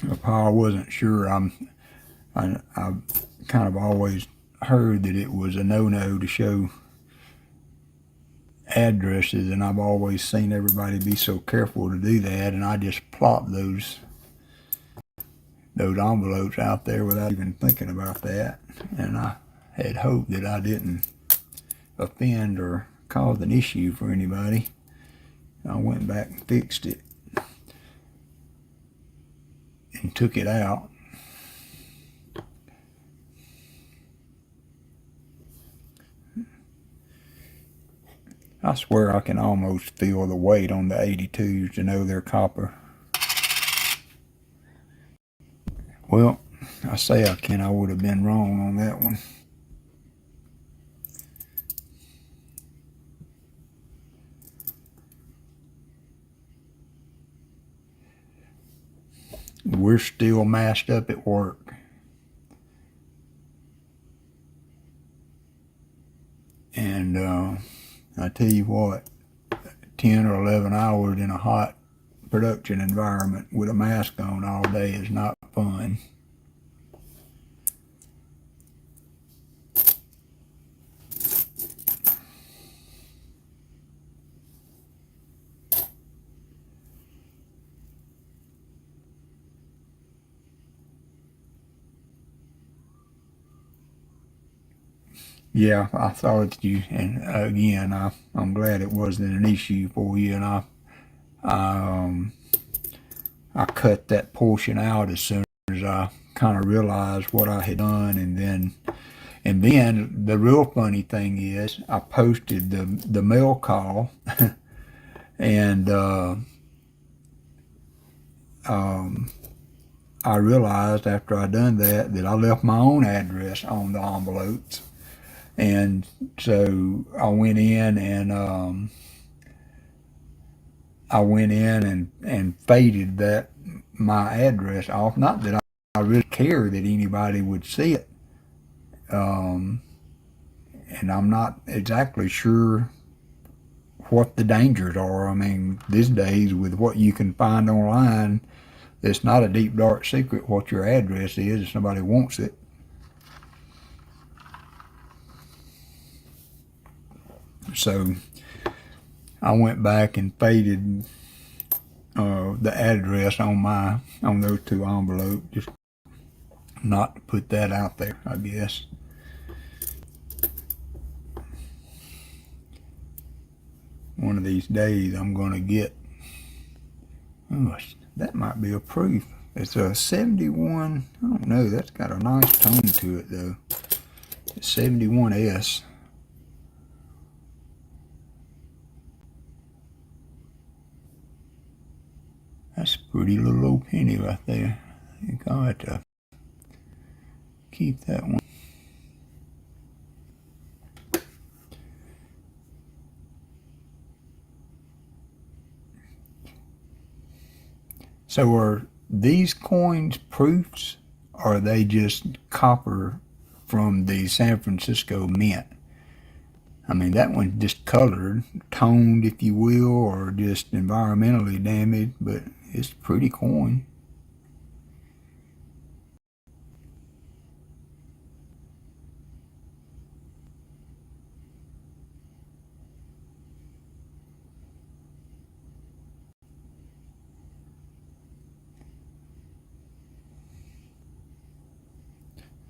If I wasn't sure, I kind of always heard that it was a no-no to show addresses, and I've always seen everybody be so careful to do that, and I just plopped those envelopes out there without even thinking about that, and I had hoped that I didn't offend or cause an issue for anybody. I went back and fixed it and took it out. I swear I can almost feel the weight on the 82s to know they're copper. Well, I say I can, I would have been wrong on that one. We're still masked up at work. And I tell you what, 10 or 11 hours in a hot production environment with a mask on all day is not fun. Yeah, I thought you, and again, I'm glad it wasn't an issue for you, and I cut that portion out as soon as I kind of realized what I had done, and then the real funny thing is I posted the mail call, and I realized after I done that I left my own address on the envelopes. And so I went in and faded that my address off. Not that I really care that anybody would see it, and I'm not exactly sure what the dangers are. I mean, these days with what you can find online, it's not a deep dark secret what your address is if somebody wants it. So I went back and faded the address on those two envelopes, just not to put that out there, I guess. One of these days I'm gonna get, oh, that might be a proof. It's a 71, I don't know, that's got a nice tone to it though. It's 71S. That's a pretty little old penny right there. I think I'll have to keep that one. So are these coins proofs, or are they just copper from the San Francisco Mint? I mean, that one's just colored, toned, if you will, or just environmentally damaged, but it's a pretty coin.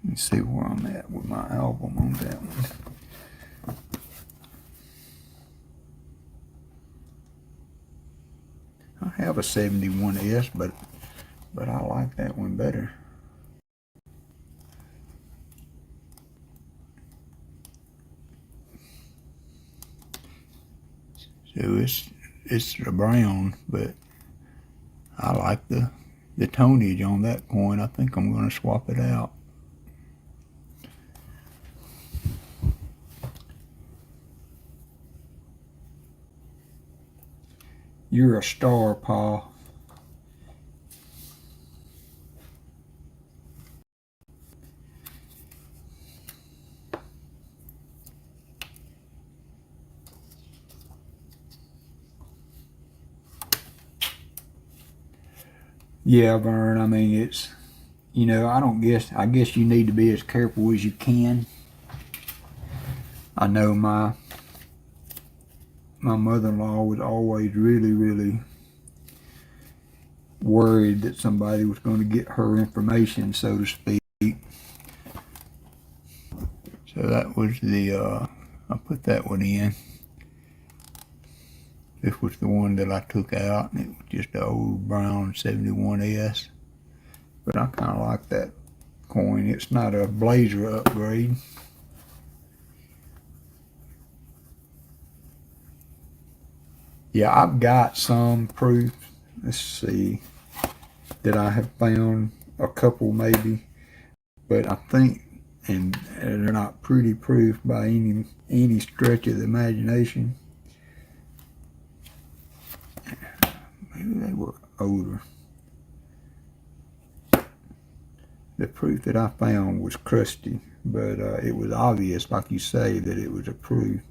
Let's see where I'm at with my album on that one. I have a 71S, but I like that one better. So it's a brown, but I like the tonage on that coin. I think I'm going to swap it out. You're a star, Paul. Yeah, Vern. I mean, it's, I guess you need to be as careful as you can. I know my mother-in-law was always really, really worried that somebody was going to get her information, so to speak. So that was I put that one in. This was the one that I took out, and it was just an old brown 71S. But I kind of like that coin. It's not a blazer upgrade. Yeah, I've got some proof. Let's see, that I have found a couple maybe, but I think, and they're not pretty proof by any stretch of the imagination. Maybe they were older. The proof that I found was crusty, but it was obvious, like you say, that it was a proof.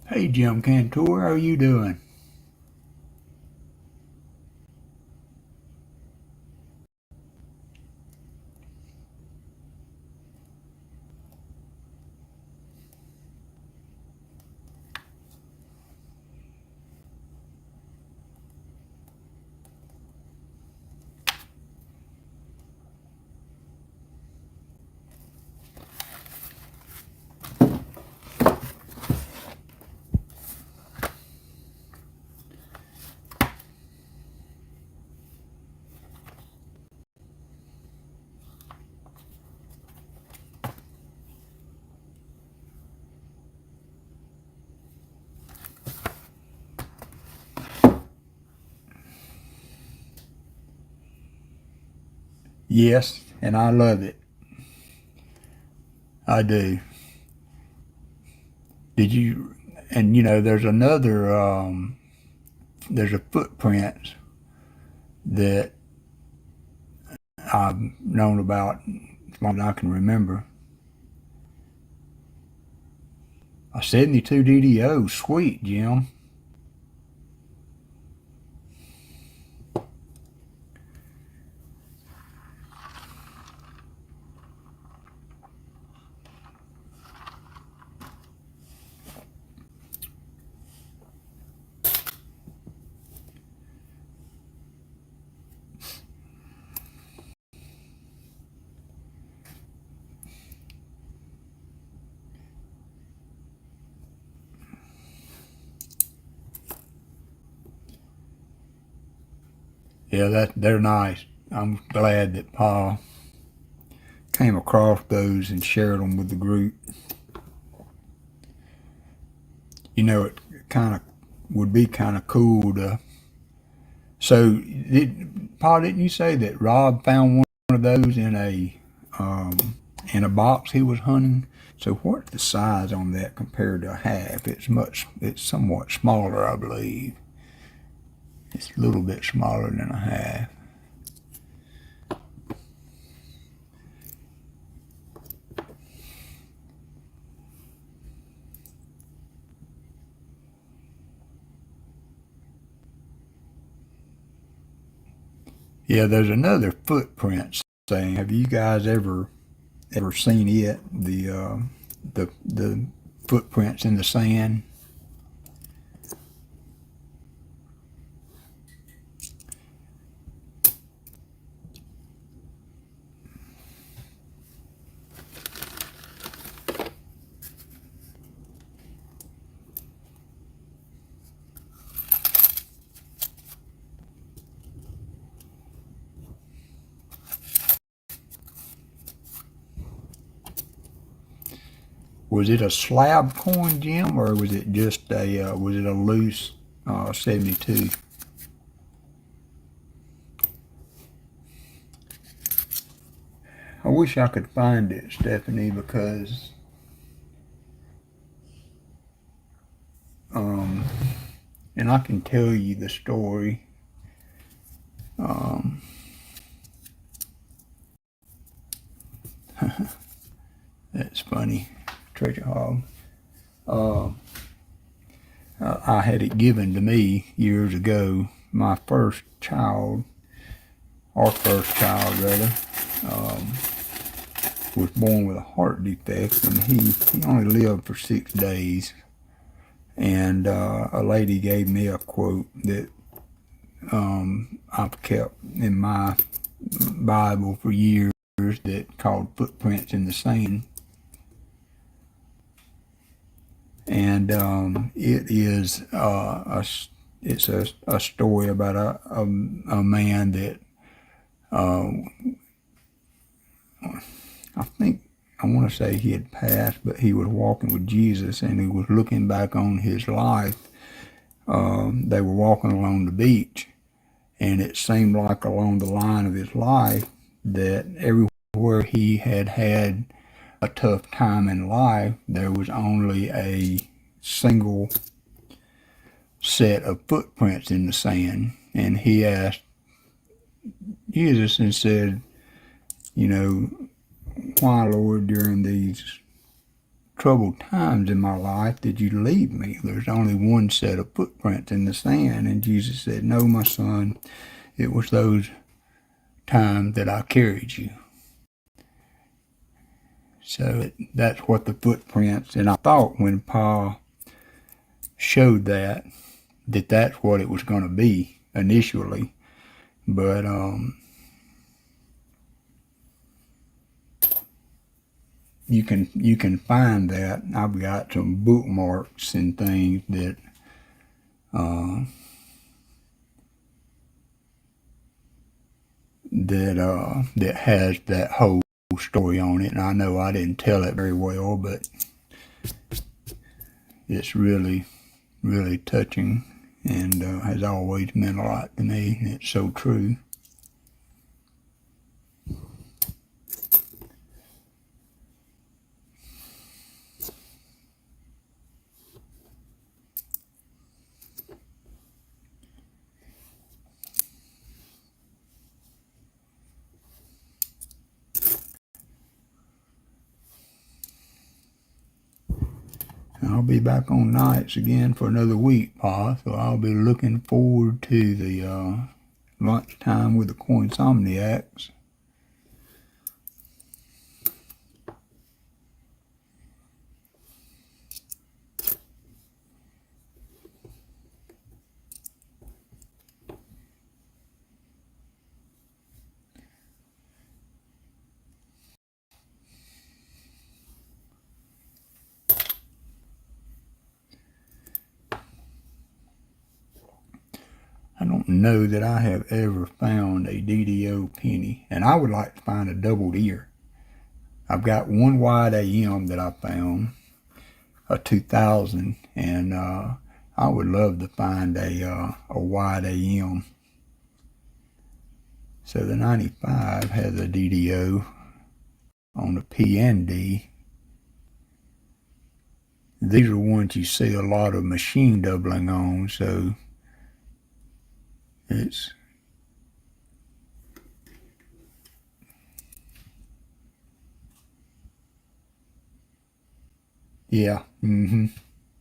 Hey, Jim Cantor, how are you doing? Yes, and I love it. I do. Did you? And there's there's a footprint that I've known about as long as I can remember. A 72 DDO, sweet, Jim. Yeah, they're nice. I'm glad that Paul came across those and shared them with the group. You know, it kind of would be kind of cool to. So, Paul, didn't you say that Rob found one of those in a box he was hunting? So, what's the size on that compared to a half? It's somewhat smaller, I believe. It's a little bit smaller than a half. Yeah, there's another footprint saying. Have you guys ever seen it? The footprints in the sand. Was it a slab coin, Jim, or was it just was it a loose 72? I wish I could find it, Stephanie, because and I can tell you the story. That's funny, treasure hog. I had it given to me years ago. My first child, our first child rather, was born with a heart defect, and he only lived for 6 days. And a lady gave me a quote that I've kept in my Bible for years, that called "Footprints in the Sand." And it is it's a story about a man that I want to say he had passed, but he was walking with Jesus, and he was looking back on his life. They were walking along the beach, and it seemed like along the line of his life that everywhere he had had a tough time in life, there was only a single set of footprints in the sand. And he asked Jesus and said, you know, why, Lord, during these troubled times in my life did you leave me? There's only one set of footprints in the sand. And Jesus said, no, my son, it was those times that I carried you. So that's what the footprints, and I thought when Paul showed that's what it was going to be initially, but you can find that. I've got some bookmarks and things that that has that whole story on it. And I know I didn't tell it very well, but it's really, really touching, and has always meant a lot to me, and it's so true. I'll be back on nights again for another week, Pa, so I'll be looking forward to the lunchtime with the Coinsomniacs. I don't know that I have ever found a DDO penny, and I would like to find a doubled ear. I've got one wide AM that I found, a 2000, and I would love to find a wide AM. So the 95 has a DDO on the P and D. These are ones you see a lot of machine doubling on, so it's yeah,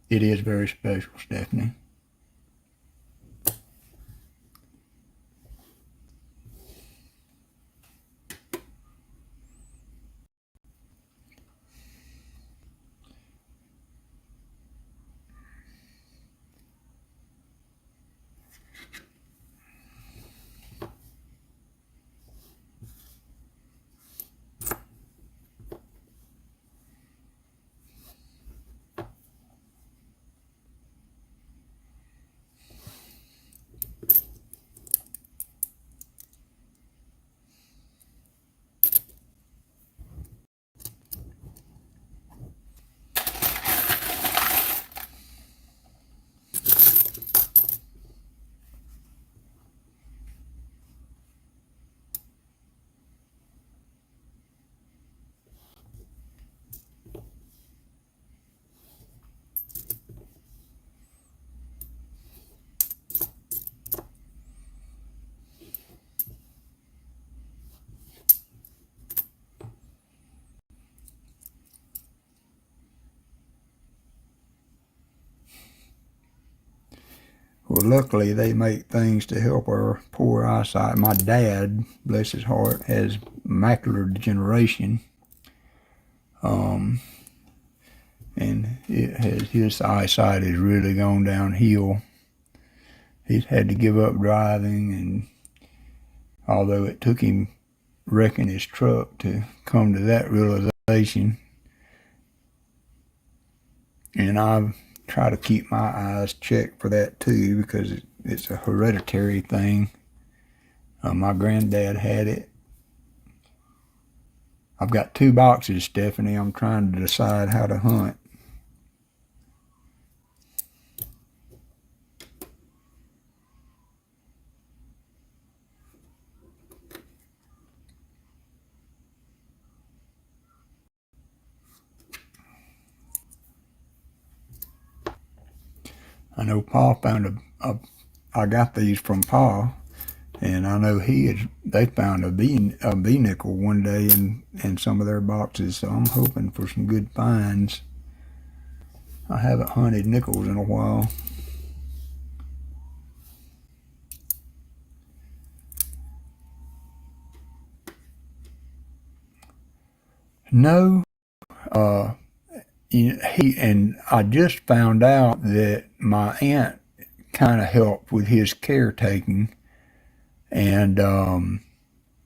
it is very special, Stephanie. Well, luckily they make things to help our poor eyesight. My dad, bless his heart, has macular degeneration, and his eyesight has really gone downhill. He's had to give up driving, and although it took him wrecking his truck to come to that realization, and I've tried to keep my eyes checked for that too, because it's a hereditary thing. My granddad had it. I've got 2 boxes, Stephanie. I'm trying to decide how to hunt. I know Pa found I got these from Pa, and I know they found a B nickel one day in some of their boxes, so I'm hoping for some good finds. I haven't hunted nickels in a while. No, I just found out that my aunt kind of helped with his caretaking, and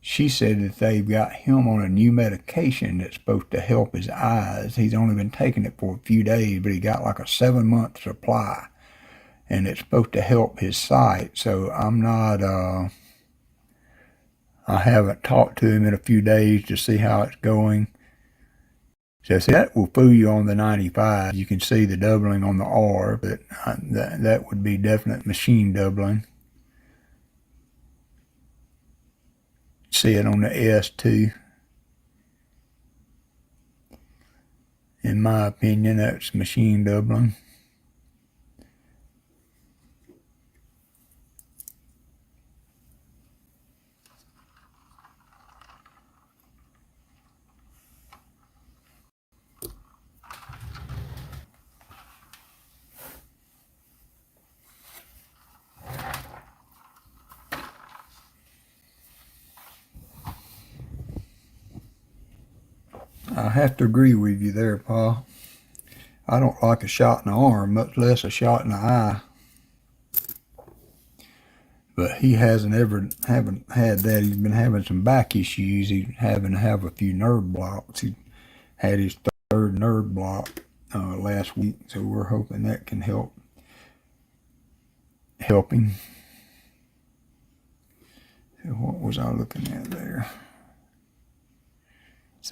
she said that they've got him on a new medication that's supposed to help his eyes. He's only been taking it for a few days, but he got like a 7-month supply, and it's supposed to help his sight. So I'm not, I haven't talked to him in a few days to see how it's going. So see, that will fool you on the 95. You can see the doubling on the R, but that would be definite machine doubling. See it on the S too. In my opinion, that's machine doubling. I have to agree with you there, Pa. I don't like a shot in the arm, much less a shot in the eye. But he haven't had that. He's been having some back issues. He's having to have a few nerve blocks. He had his 3rd nerve block last week, so we're hoping that can help him. So what was I looking at there?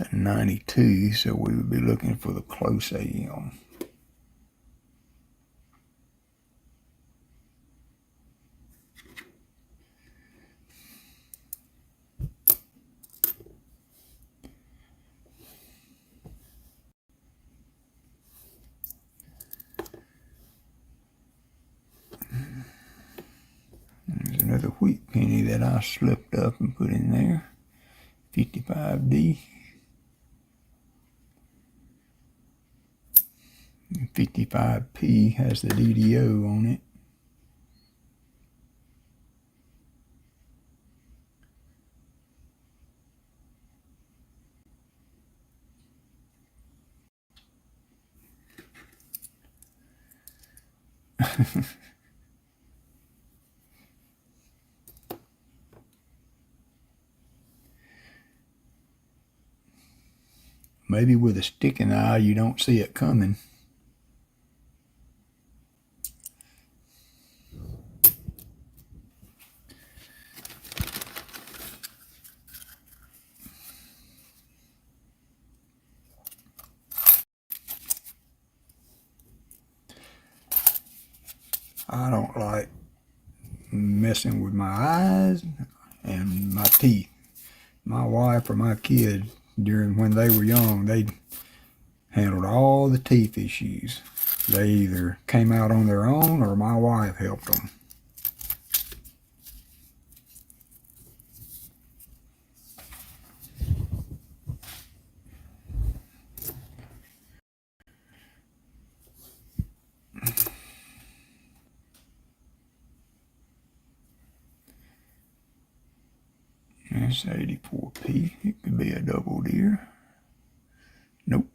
It's a 92, so we would be looking for the close AM. There's another wheat penny that I slipped up and put in there. 55D. 55P has the DDO on it. Maybe with a sticking eye you don't see it coming. I don't like messing with my eyes and my teeth. My wife or my kids, during when they were young, they handled all the teeth issues. They either came out on their own or my wife helped them. That's 84p. It could be a double deer. Nope.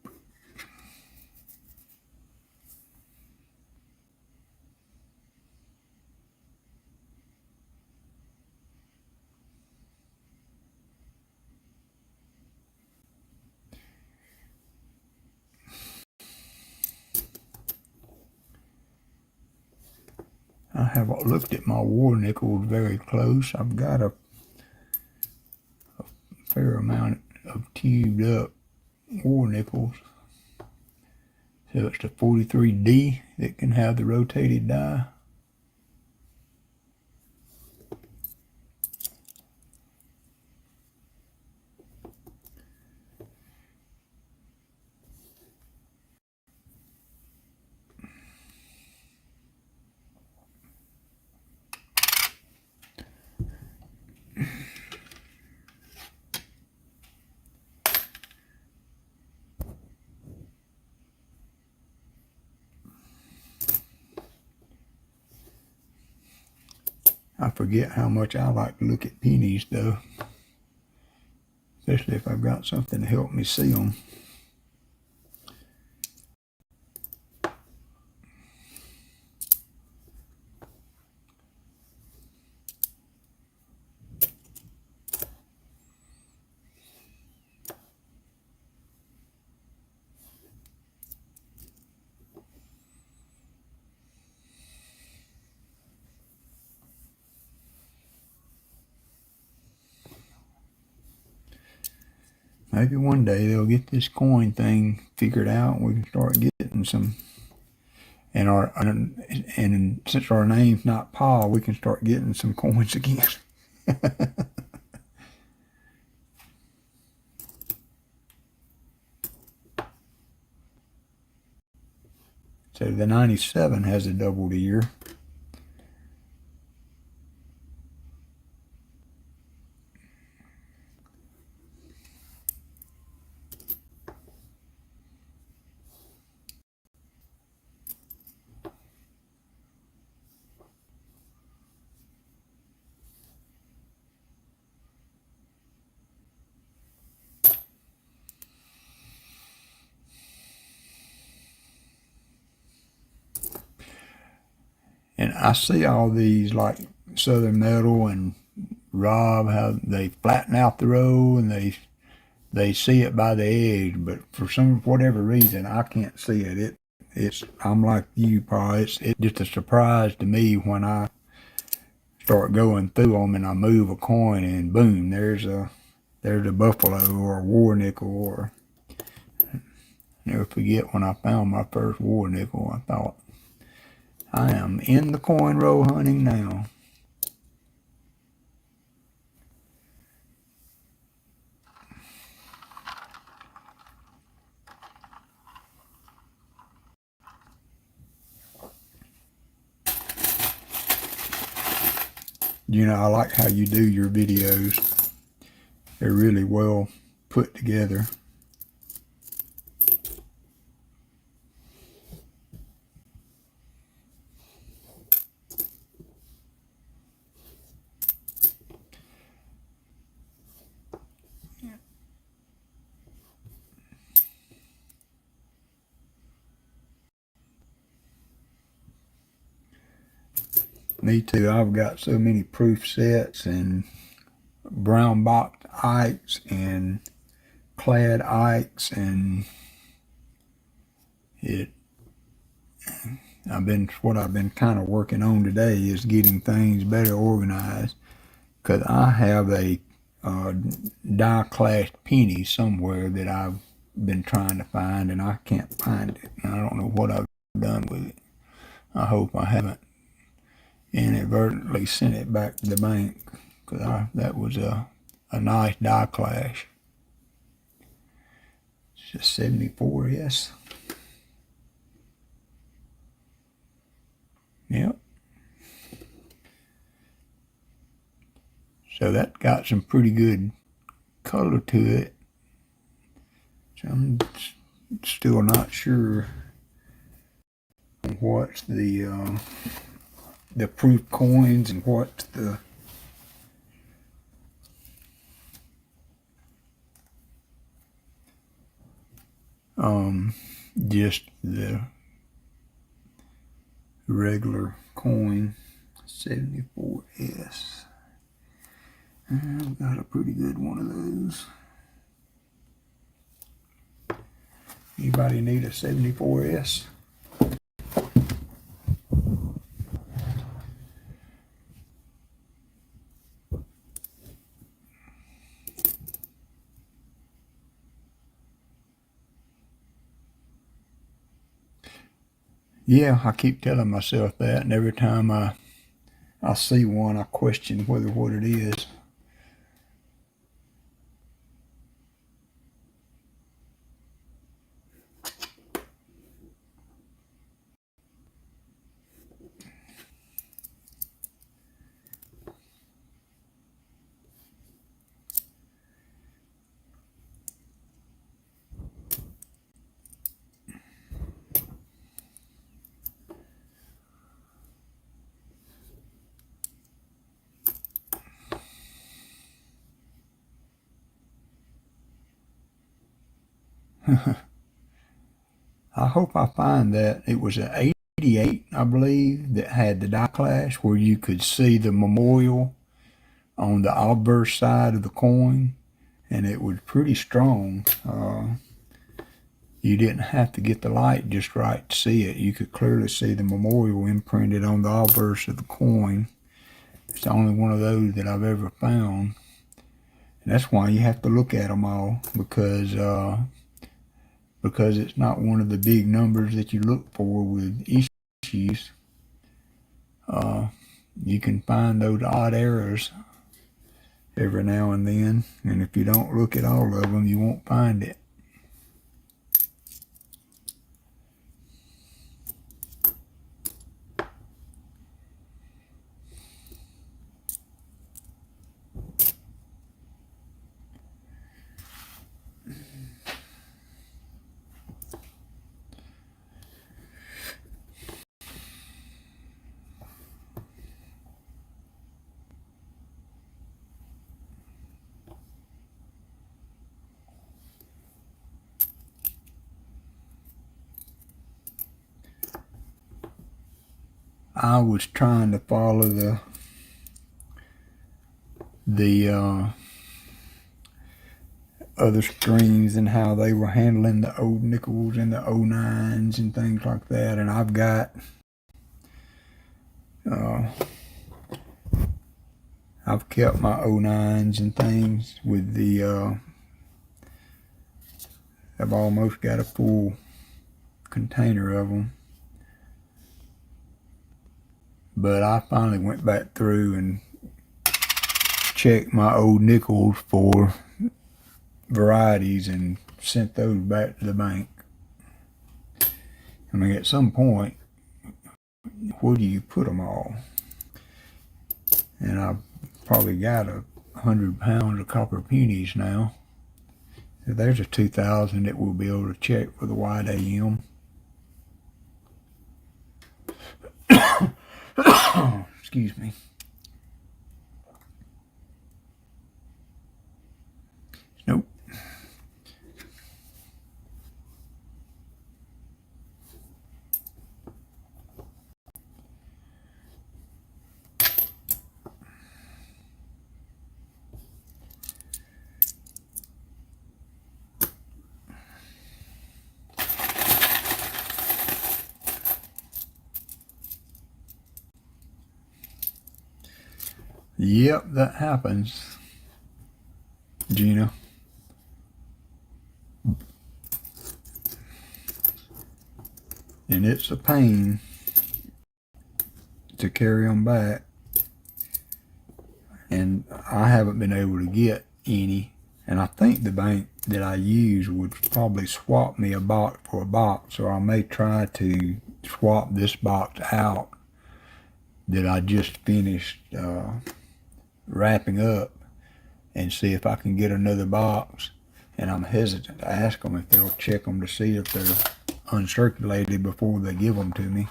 I haven't looked at my war nickels very close. I've got a fair amount of tubed up war nickels. So it's the 43D that can have the rotated die. I forget how much I like to look at pennies though, especially if I've got something to help me see them. Maybe one day they'll get this coin thing figured out and we can start getting some. And since our name's not Paul, we can start getting some coins again. So the 97 has a double ear. And I see all these like Southern Metal and Rob, how they flatten out the row and they see it by the edge, but for whatever reason I can't see it. I'm like you, Paul. It's just a surprise to me when I start going through them and I move a coin and boom, there's a there's a buffalo or a war nickel. Or never forget when I found my first war nickel, I thought, I am in the coin roll hunting now. You know, I like how you do your videos. They're really well put together. Me too. I've got so many proof sets and brown boxed Ikes and clad Ikes, and what I've been kind of working on today is getting things better organized, because I have a die clashed penny somewhere that I've been trying to find, and I can't find it. And I don't know what I've done with it. I hope I haven't inadvertently sent it back to the bank, because that was a nice die clash. It's just 74S. Yep. So that got some pretty good color to it. So I'm still not sure what's the proof coins and what's the just the regular coin. 74S. I've got a pretty good one of those. Anybody need a 74S? Yeah, I keep telling myself that, and every time I see one, I question what it is. I hope I find that. It was an 88, I believe, that had the die clash where you could see the memorial on the obverse side of the coin, and it was pretty strong. You didn't have to get the light just right to see it. You could clearly see the memorial imprinted on the obverse of the coin. It's the only one of those that I've ever found. And that's why you have to look at them all, because it's not one of the big numbers that you look for with issues. You can find those odd errors every now and then, and if you don't look at all of them, you won't find it. I was trying to follow the other streams and how they were handling the old nickels and the 09s and things like that, and I've got I've kept my '09s and things with the, I've almost got a full container of them. But I finally went back through and checked my old nickels for varieties and sent those back to the bank. I mean, at some point, where do you put them all? And I've probably got 100 pounds of copper pennies now. If there's a 2,000 that we'll be able to check for the white AM. Excuse me. Nope. Yep, that happens, Gina. And it's a pain to carry them back. And I haven't been able to get any. And I think the bank that I use would probably swap me a box for a box. So I may try to swap this box out that I just finished wrapping up and see if I can get another box. And I'm hesitant to ask them if they'll check them to see if they're uncirculated before they give them to me.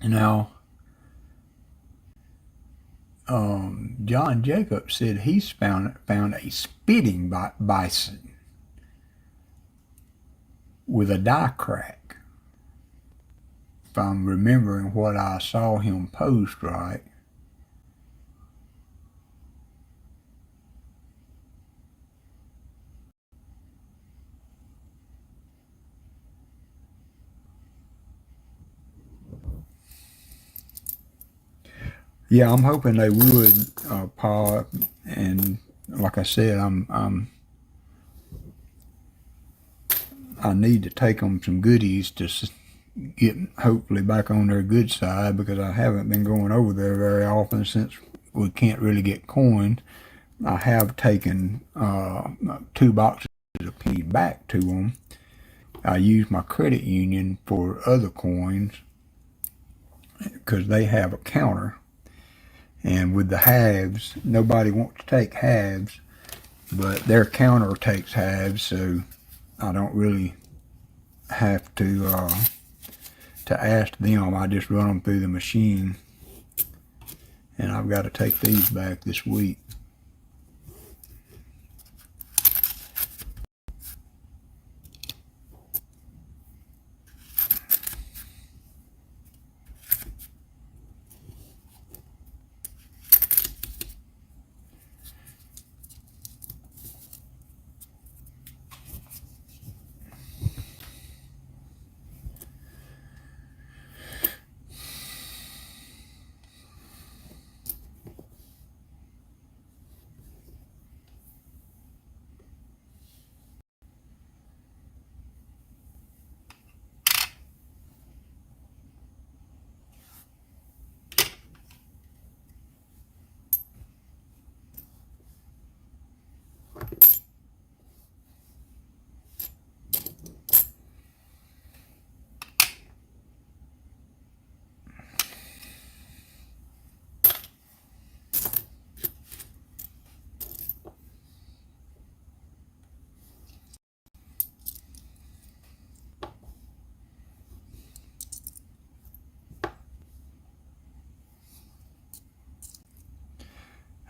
Now, John Jacobs said he's found a spitting bison with a die crack. If I'm remembering what I saw him post right. Yeah, I'm hoping they would, Paul. And like I said, I need to take them some goodies to get hopefully back on their good side, because I haven't been going over there very often since we can't really get coin. I have taken 2 boxes of pennies back to them. I use my credit union for other coins because they have a counter. And with the halves, nobody wants to take halves, but their counter takes halves, so I don't really have to ask them. I just run them through the machine, and I've got to take these back this week.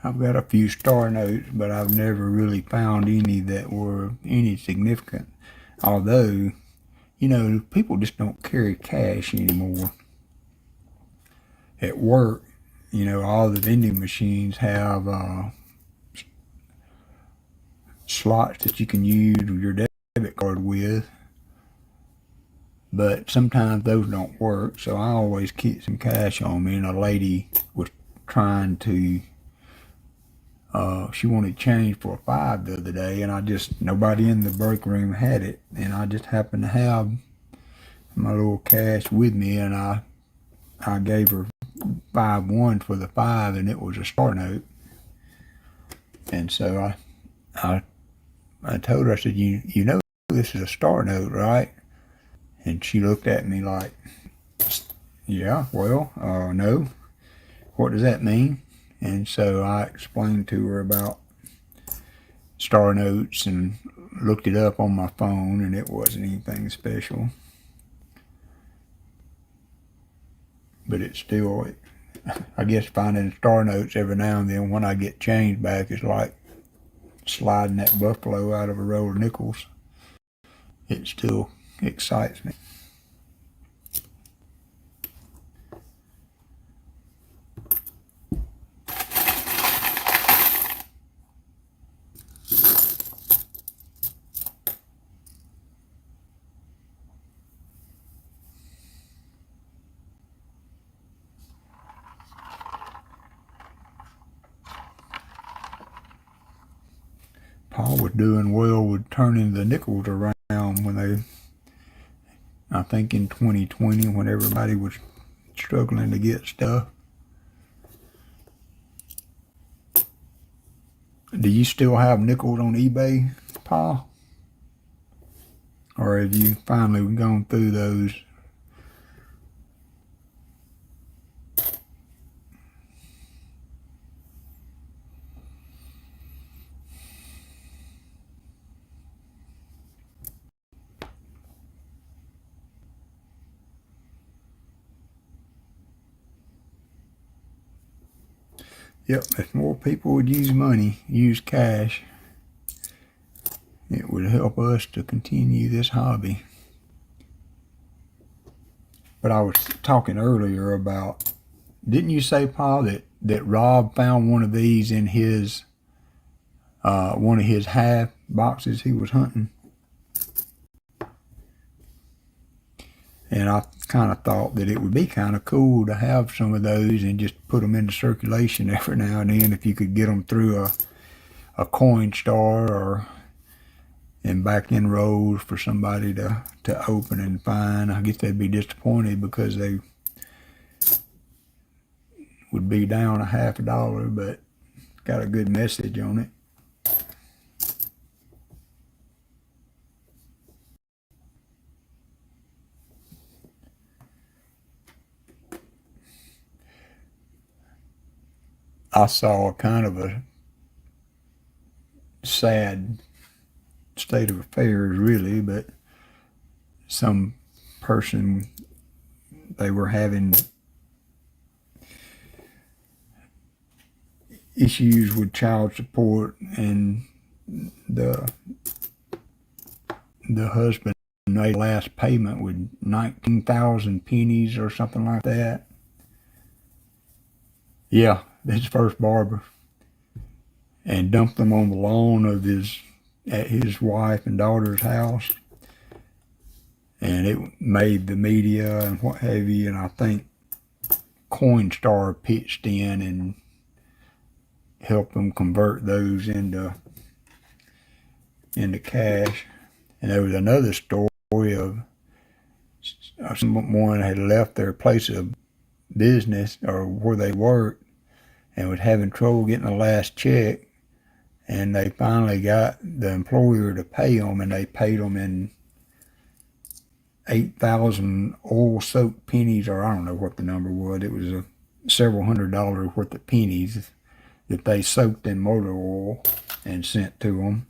I've got a few star notes, but I've never really found any that were any significant. Although, you know, people just don't carry cash anymore. At work, you know, all the vending machines have slots that you can use your debit card with, but sometimes those don't work, so I always keep some cash on me. And a lady was trying to, she wanted change for a $5 the other day, and nobody in the break room had it, and I just happened to have my little cash with me, and I gave her 5 1 for the 5, and it was a star note. And so I told her, I said, you know this is a star note, right? And she looked at me like, yeah, well, no. What does that mean? And so I explained to her about star notes and looked it up on my phone, and it wasn't anything special. But it's still, I guess finding star notes every now and then when I get change back is like sliding that buffalo out of a roll of nickels. It still excites me. Paul was doing well with turning the nickels around when I think in 2020, when everybody was struggling to get stuff. Do you still have nickels on eBay, Paul? Or have you finally gone through those? Yep, if more people would use cash, it would help us to continue this hobby. But I was talking earlier about, didn't you say, Paul, that Rob found one of these in his one of his half boxes he was hunting? And I kind of thought that it would be kind of cool to have some of those and just put them into circulation every now and then if you could get them through a coin star or in back in rolls for somebody to open and find. I guess they'd be disappointed because they would be down a $50, but got a good message on it. I saw kind of a sad state of affairs, really, but some person, they were having issues with child support, and the husband made last payment with 19,000 pennies or something like that. Yeah, his first barber, and dumped them on the lawn of his wife and daughter's house, and it made the media and what have you. And I think Coinstar pitched in and helped them convert those into cash. And there was another story of someone had left their place of business or where they worked and was having trouble getting the last check, and they finally got the employer to pay them, and they paid them in 8,000 oil-soaked pennies, or I don't know what the number was. It was several $100s worth of pennies that they soaked in motor oil and sent to them.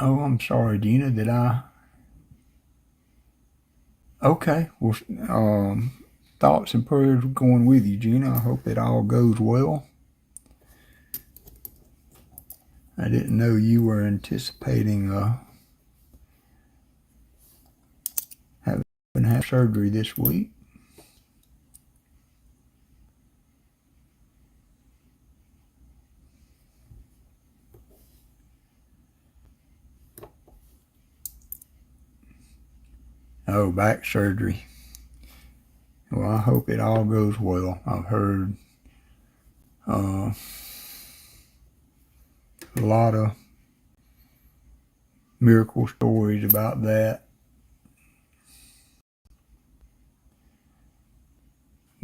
Oh, I'm sorry, Gina. Did I? Okay. Well, thoughts and prayers going with you, Gina. I hope it all goes well. I didn't know you were anticipating having to have surgery this week. Oh, back surgery. Well, I hope it all goes well. I've heard a lot of miracle stories about that.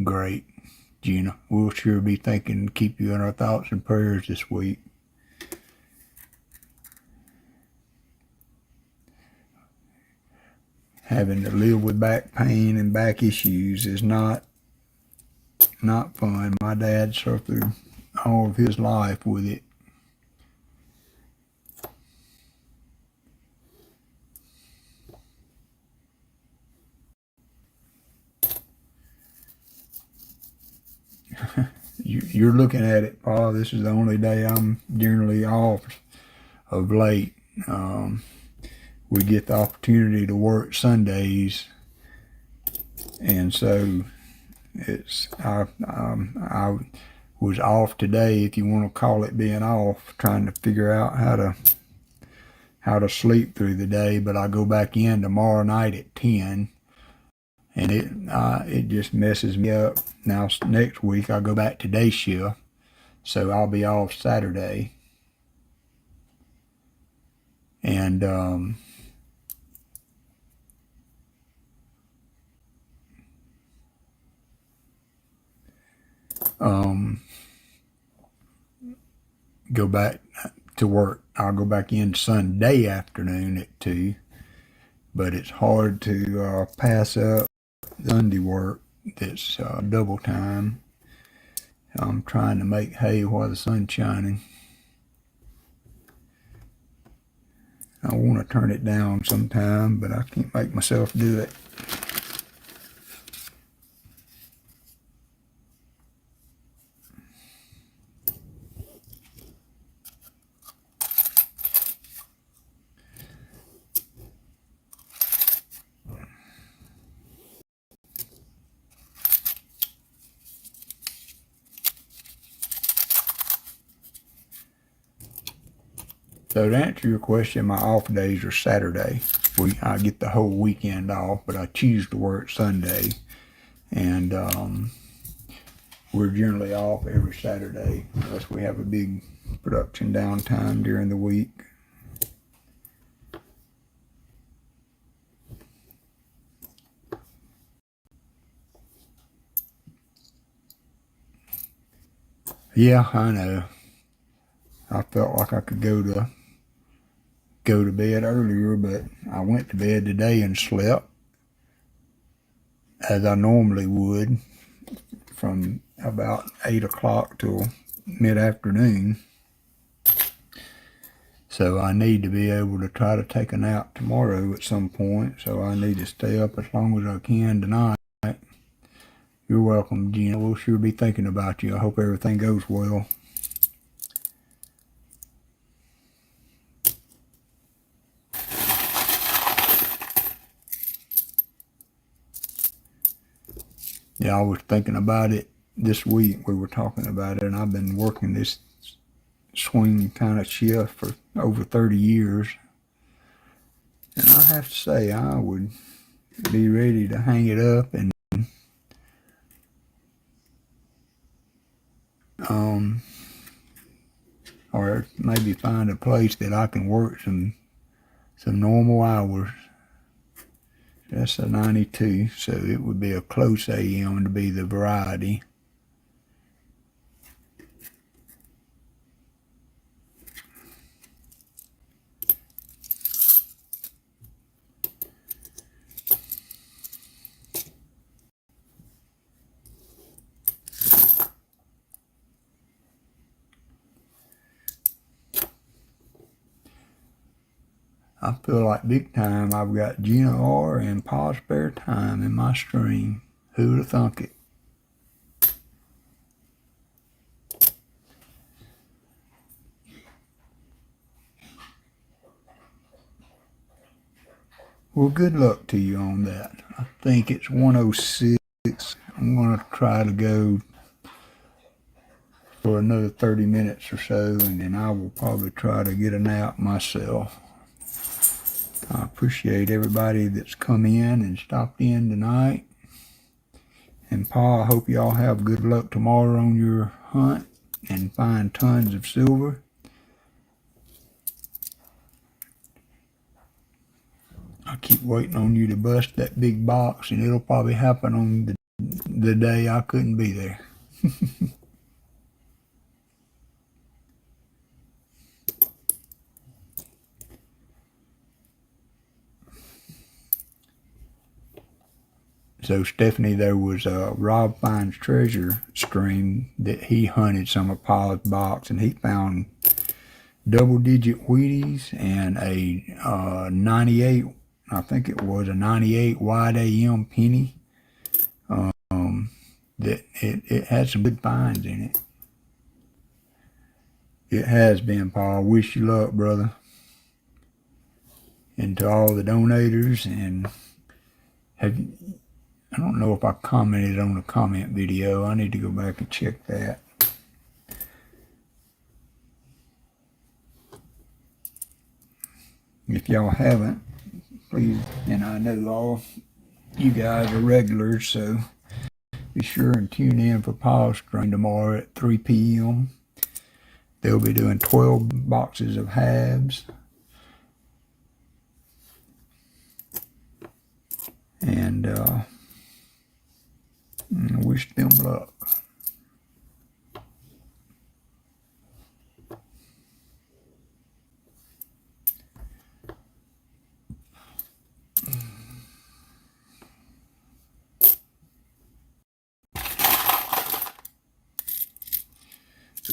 Great, Gina. We'll sure be thinking to keep you in our thoughts and prayers this week. Having to live with back pain and back issues is not fun. My dad suffered all of his life with it. You're looking at it, Paul. This is the only day I'm generally off of late. We get the opportunity to work Sundays, and so I was off today, if you want to call it being off, trying to figure out how to sleep through the day. But I go back in tomorrow night at 10, and it just messes me up. Now next week I go back to day shift, so I'll be off Saturday, and go back to work. I'll go back in Sunday afternoon at 2, but it's hard to pass up Sunday work that's double time. I'm trying to make hay while the sun's shining. I want to turn it down sometime, but I can't make myself do it. So to answer your question, my off days are Saturday. I get the whole weekend off, but I choose to work Sunday. And we're generally off every Saturday unless we have a big production downtime during the week. Yeah, I know. I felt like I could go to bed earlier, but I went to bed today and slept as I normally would from about 8 o'clock till mid-afternoon. So I need to be able to try to take a nap tomorrow at some point, so I need to stay up as long as I can tonight. You're welcome, Gina. We'll sure be thinking about you. I hope everything goes well. Yeah, I was thinking about it this week. We were talking about it, and I've been working this swing kind of shift for over 30 years. And I have to say, I would be ready to hang it up and or maybe find a place that I can work some normal hours. That's a 92, so it would be a close AM to be the variety. I feel like big time I've got Gina R and Pa Spare Time in my stream. Who'd have thunk it? Well, good luck to you on that. I think it's 106. I'm going to try to go for another 30 minutes or so, and then I will probably try to get a nap myself. I appreciate everybody that's come in and stopped in tonight. And Pa, I hope y'all have good luck tomorrow on your hunt and find tons of silver. I keep waiting on you to bust that big box, and it'll probably happen on the day I couldn't be there. So Stephanie, there was a Rob Finds Treasure stream that he hunted some of Pa's box, and he found double-digit Wheaties and a 98, I think it was a 98 wide AM penny. That it had some good finds in it. It has been, Paul. Wish you luck, brother. And to all the donators, and I don't know if I commented on the comment video. I need to go back and check that. If y'all haven't, please, and I know all you guys are regulars, so be sure and tune in for Paul's stream tomorrow at 3 p.m. They'll be doing 12 boxes of halves. And I wish them luck.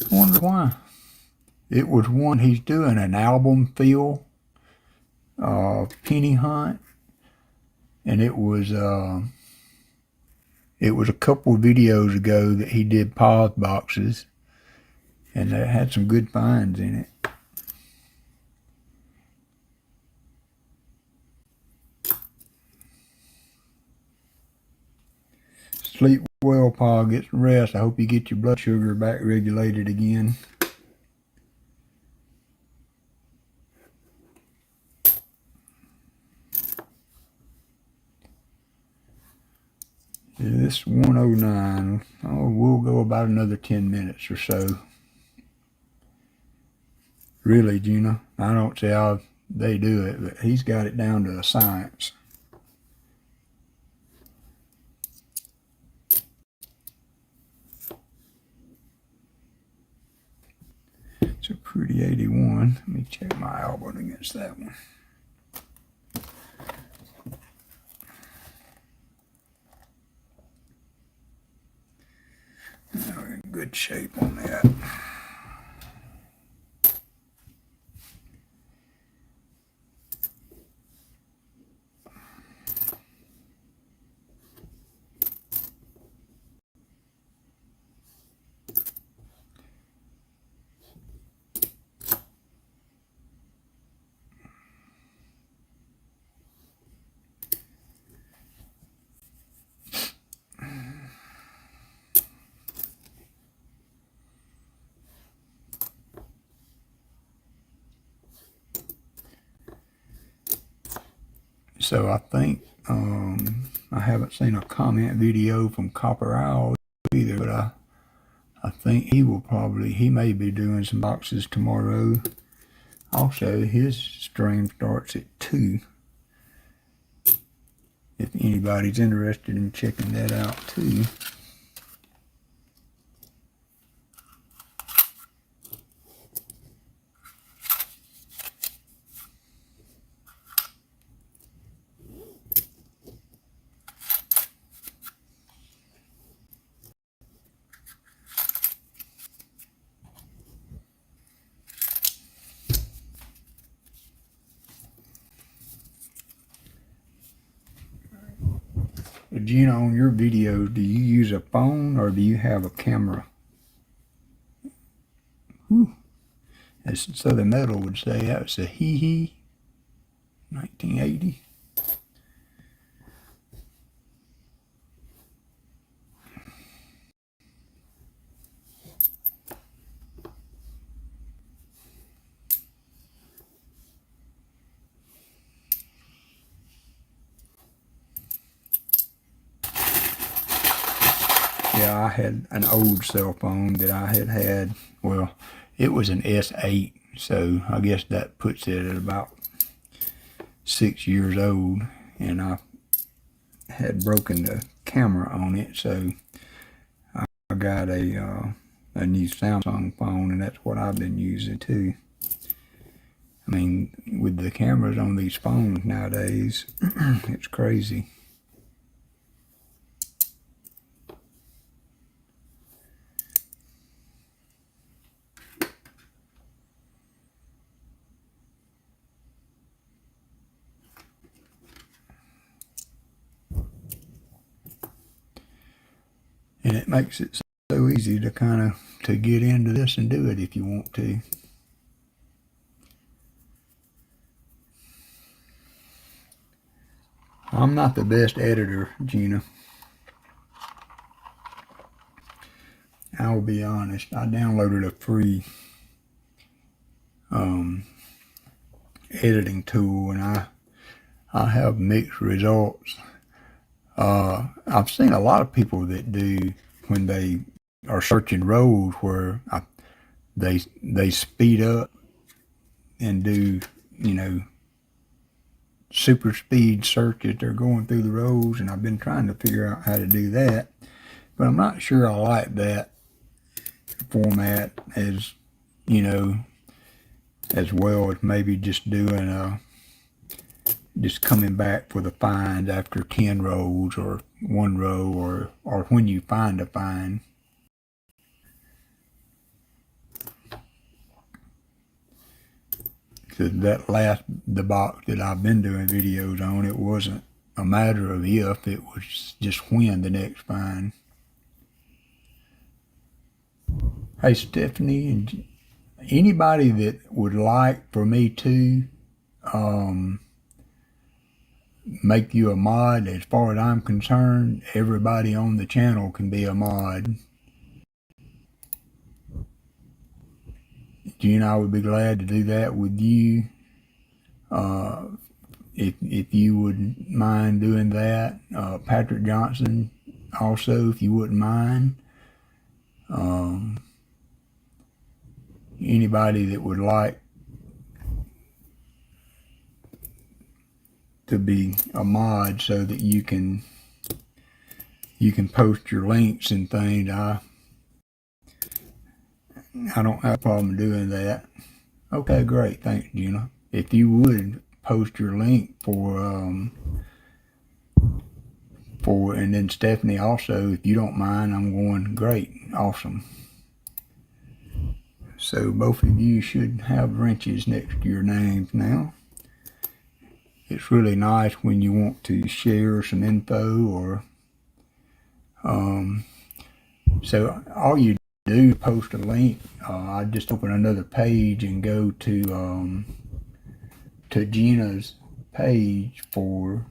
I wonder why. It was one he's doing an album feel penny hunt, and it was a couple of videos ago that he did pause boxes, and it had some good finds in it. Sleep well, Pa. Get some rest. I hope you get your blood sugar back regulated again. This 109. Oh, we'll go about another 10 minutes or so. Really, Gina, I don't see how they do it, but he's got it down to a science. It's a pretty 81. Let me check my album against that one. We're in good shape on that. So I think I haven't seen a comment video from Copper Owl either, but I think he may be doing some boxes tomorrow. Also, his stream starts at 2. If anybody's interested in checking that out too. Gina, on your videos, do you use a phone or do you have a camera? Whew. As Southern Metal would say, that was a hee-hee, 1980. Yeah, I had an old cell phone that I had. Well, it was an S8, so I guess that puts it at about 6 years old, and I had broken the camera on it, so I got a new Samsung phone, and that's what I've been using too. I mean, with the cameras on these phones nowadays, it's crazy. And it makes it so easy to to get into this and do it if you want to. I'm not the best editor, Gina. I'll be honest. I downloaded a free editing tool, and I have mixed results. I've seen a lot of people that do, when they are searching roads, where they speed up and do, super speed searches. They're going through the roads, and I've been trying to figure out how to do that, but I'm not sure I like that format as as well as maybe just doing just coming back for the finds after 10 rows or 1 row, or when you find a find. Because the box that I've been doing videos on, it wasn't a matter of if, it was just when the next find. Hey Stephanie, and anybody that would like for me to make you a mod, as far as I'm concerned, everybody on the channel can be a mod. Gina, I would be glad to do that with you. If you wouldn't mind doing that. Patrick Johnson, also, if you wouldn't mind. Anybody that would like to be a mod so that you can post your links and things. I don't have a problem doing that. Okay, great. Thanks, Gina. If you would post your link and then Stephanie also, if you don't mind, I'm going, great, awesome. So both of you should have wrenches next to your names now. It's really nice when you want to share some info, or so all you do, post a link. I just open another page and go to Gina's page for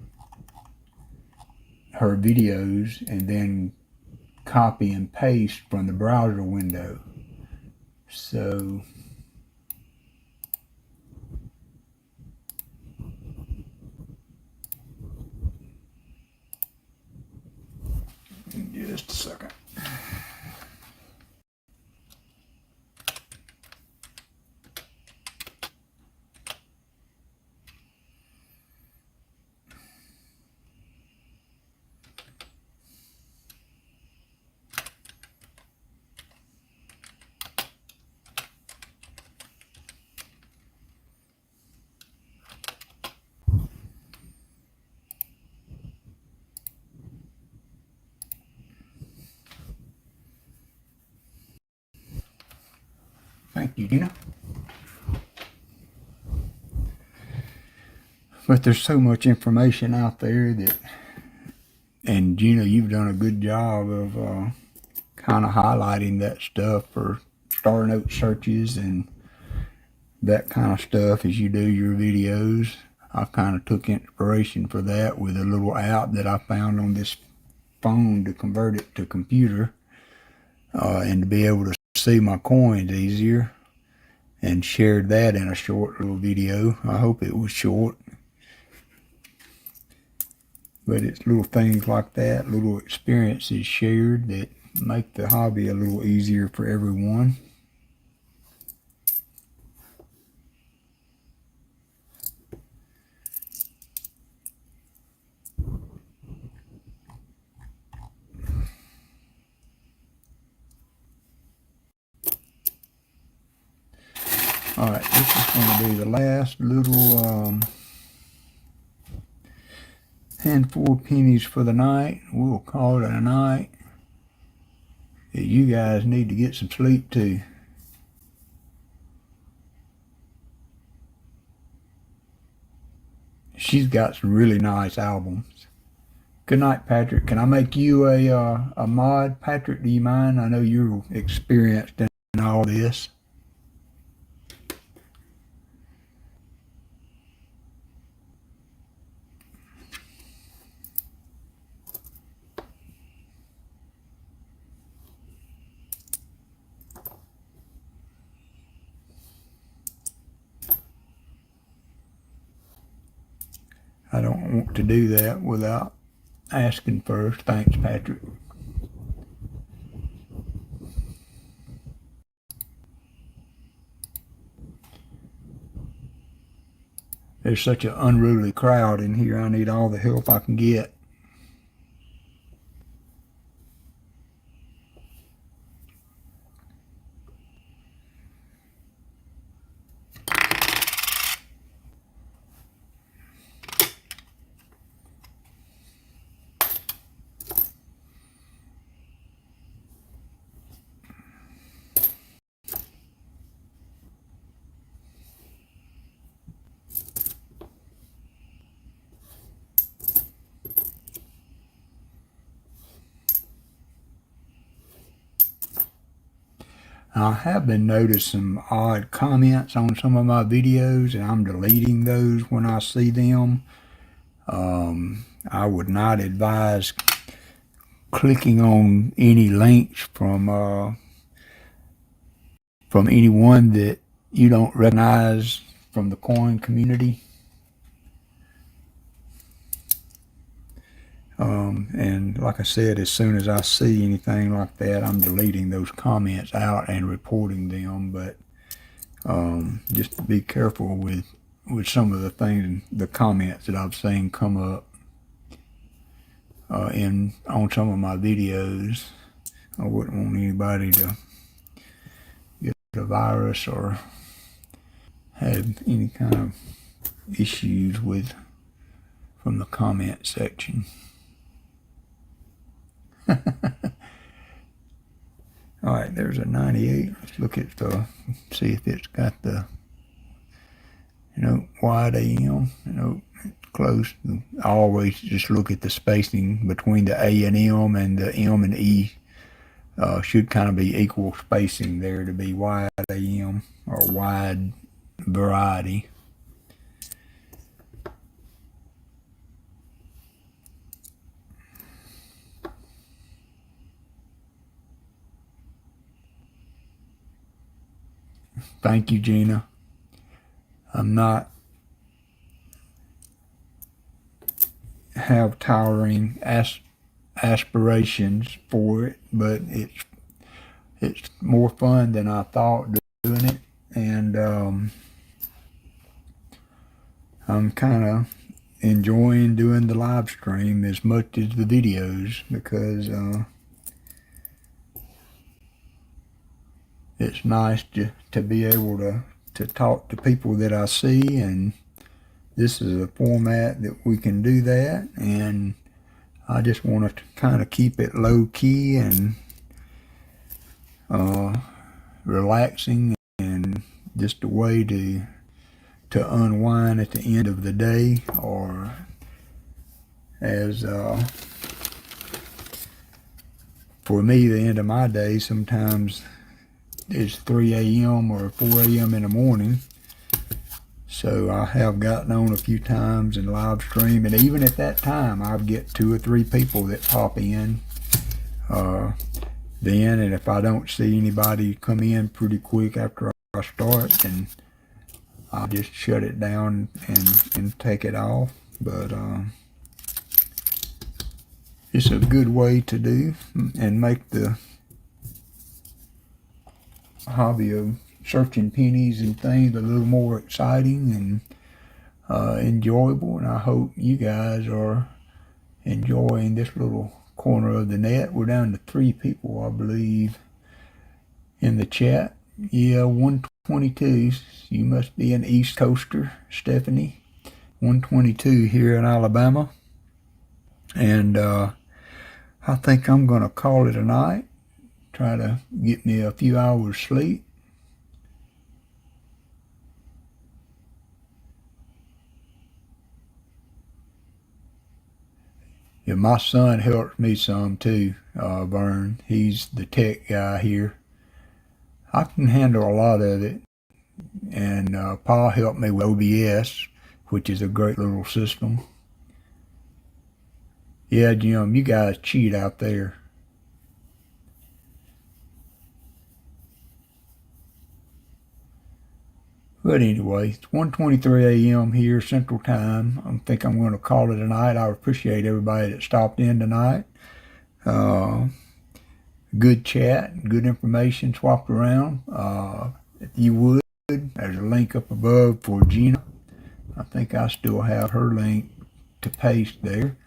her videos, and then copy and paste from the browser window. So just a second. Thank you, Gina. But there's so much information out there that and Gina, you've done a good job of kind of highlighting that stuff for star note searches and that kind of stuff as you do your videos. I kind of took inspiration for that with a little app that I found on this phone to convert it to computer and to be able to see my coins easier, and shared that in a short little video. I hope it was short, but it's little things like that, little experiences shared, that make the hobby a little easier for everyone. Alright, this is going to be the last little handful of pennies for the night. We'll call it a night. You guys need to get some sleep too. She's got some really nice albums. Good night, Patrick. Can I make you a mod, Patrick? Do you mind? I know you're experienced in all this. I don't want to do that without asking first. Thanks, Patrick. There's such an unruly crowd in here. I need all the help I can get. I have been noticing some odd comments on some of my videos, and I'm deleting those when I see them. I would not advise clicking on any links from anyone that you don't recognize from the coin community. And like I said, as soon as I see anything like that, I'm deleting those comments out and reporting them. But just be careful with some of the things, the comments that I've seen come up on some of my videos. I wouldn't want anybody to get a virus or have any kind of issues from the comment section. Alright, there's a 98. Let's look at see if it's got the, wide AM. It's close. I always just look at the spacing between the A and the M and E. Should kind of be equal spacing there to be wide AM or wide variety. Thank you, Gina. I'm not have towering aspirations for it, but it's more fun than I thought doing it, and I'm kind of enjoying doing the live stream as much as the videos, because it's nice to be able to talk to people that I see, and this is a format that we can do that, and I just want to kind of keep it low key and relaxing, and just a way to unwind at the end of the day, or as for me, the end of my day sometimes is 3 a.m. or 4 a.m. in the morning. So I have gotten on a few times and live stream, and even at that time, I get 2 or 3 people that pop in. Then, and if I don't see anybody come in pretty quick after I start, then I'll just shut it down and take it off. But it's a good way to do and make the hobby of searching pennies and things a little more exciting and enjoyable. And I hope you guys are enjoying this little corner of the net. We're down to 3 people, I believe, in the chat. Yeah, 122. You must be an East Coaster, Stephanie. 122 here in Alabama. And I think I'm going to call it a night. Try to get me a few hours sleep. Yeah, my son helps me some too, Vern. He's the tech guy here. I can handle a lot of it. And Pa helped me with OBS, which is a great little system. Yeah, Jim, you guys cheat out there. But anyway, it's 1:23 a.m. here Central Time. I think I'm going to call it a night. I appreciate everybody that stopped in tonight. Good chat, good information swapped around. If you would, there's a link up above for Gina. I think I still have her link to paste there.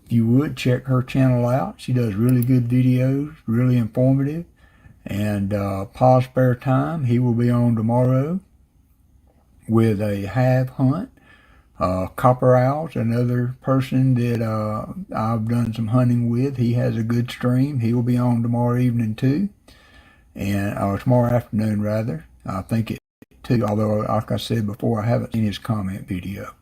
If you would, check her channel out. She does really good videos, really informative. And Pa's Spare Time, he will be on tomorrow with a half hunt. Copper Owl's another person that I've done some hunting with. He has a good stream. He will be on tomorrow evening too, or tomorrow afternoon rather. I think it too, although like I said before, I haven't seen his comment video.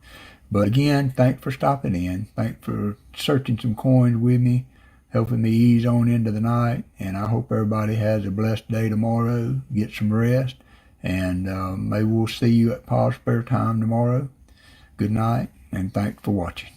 But again, thanks for stopping in. Thanks for searching some coins with me, helping me ease on into the night. And I hope everybody has a blessed day tomorrow. Get some rest. And maybe we'll see you at Pa's Spare Time tomorrow. Good night, and thanks for watching.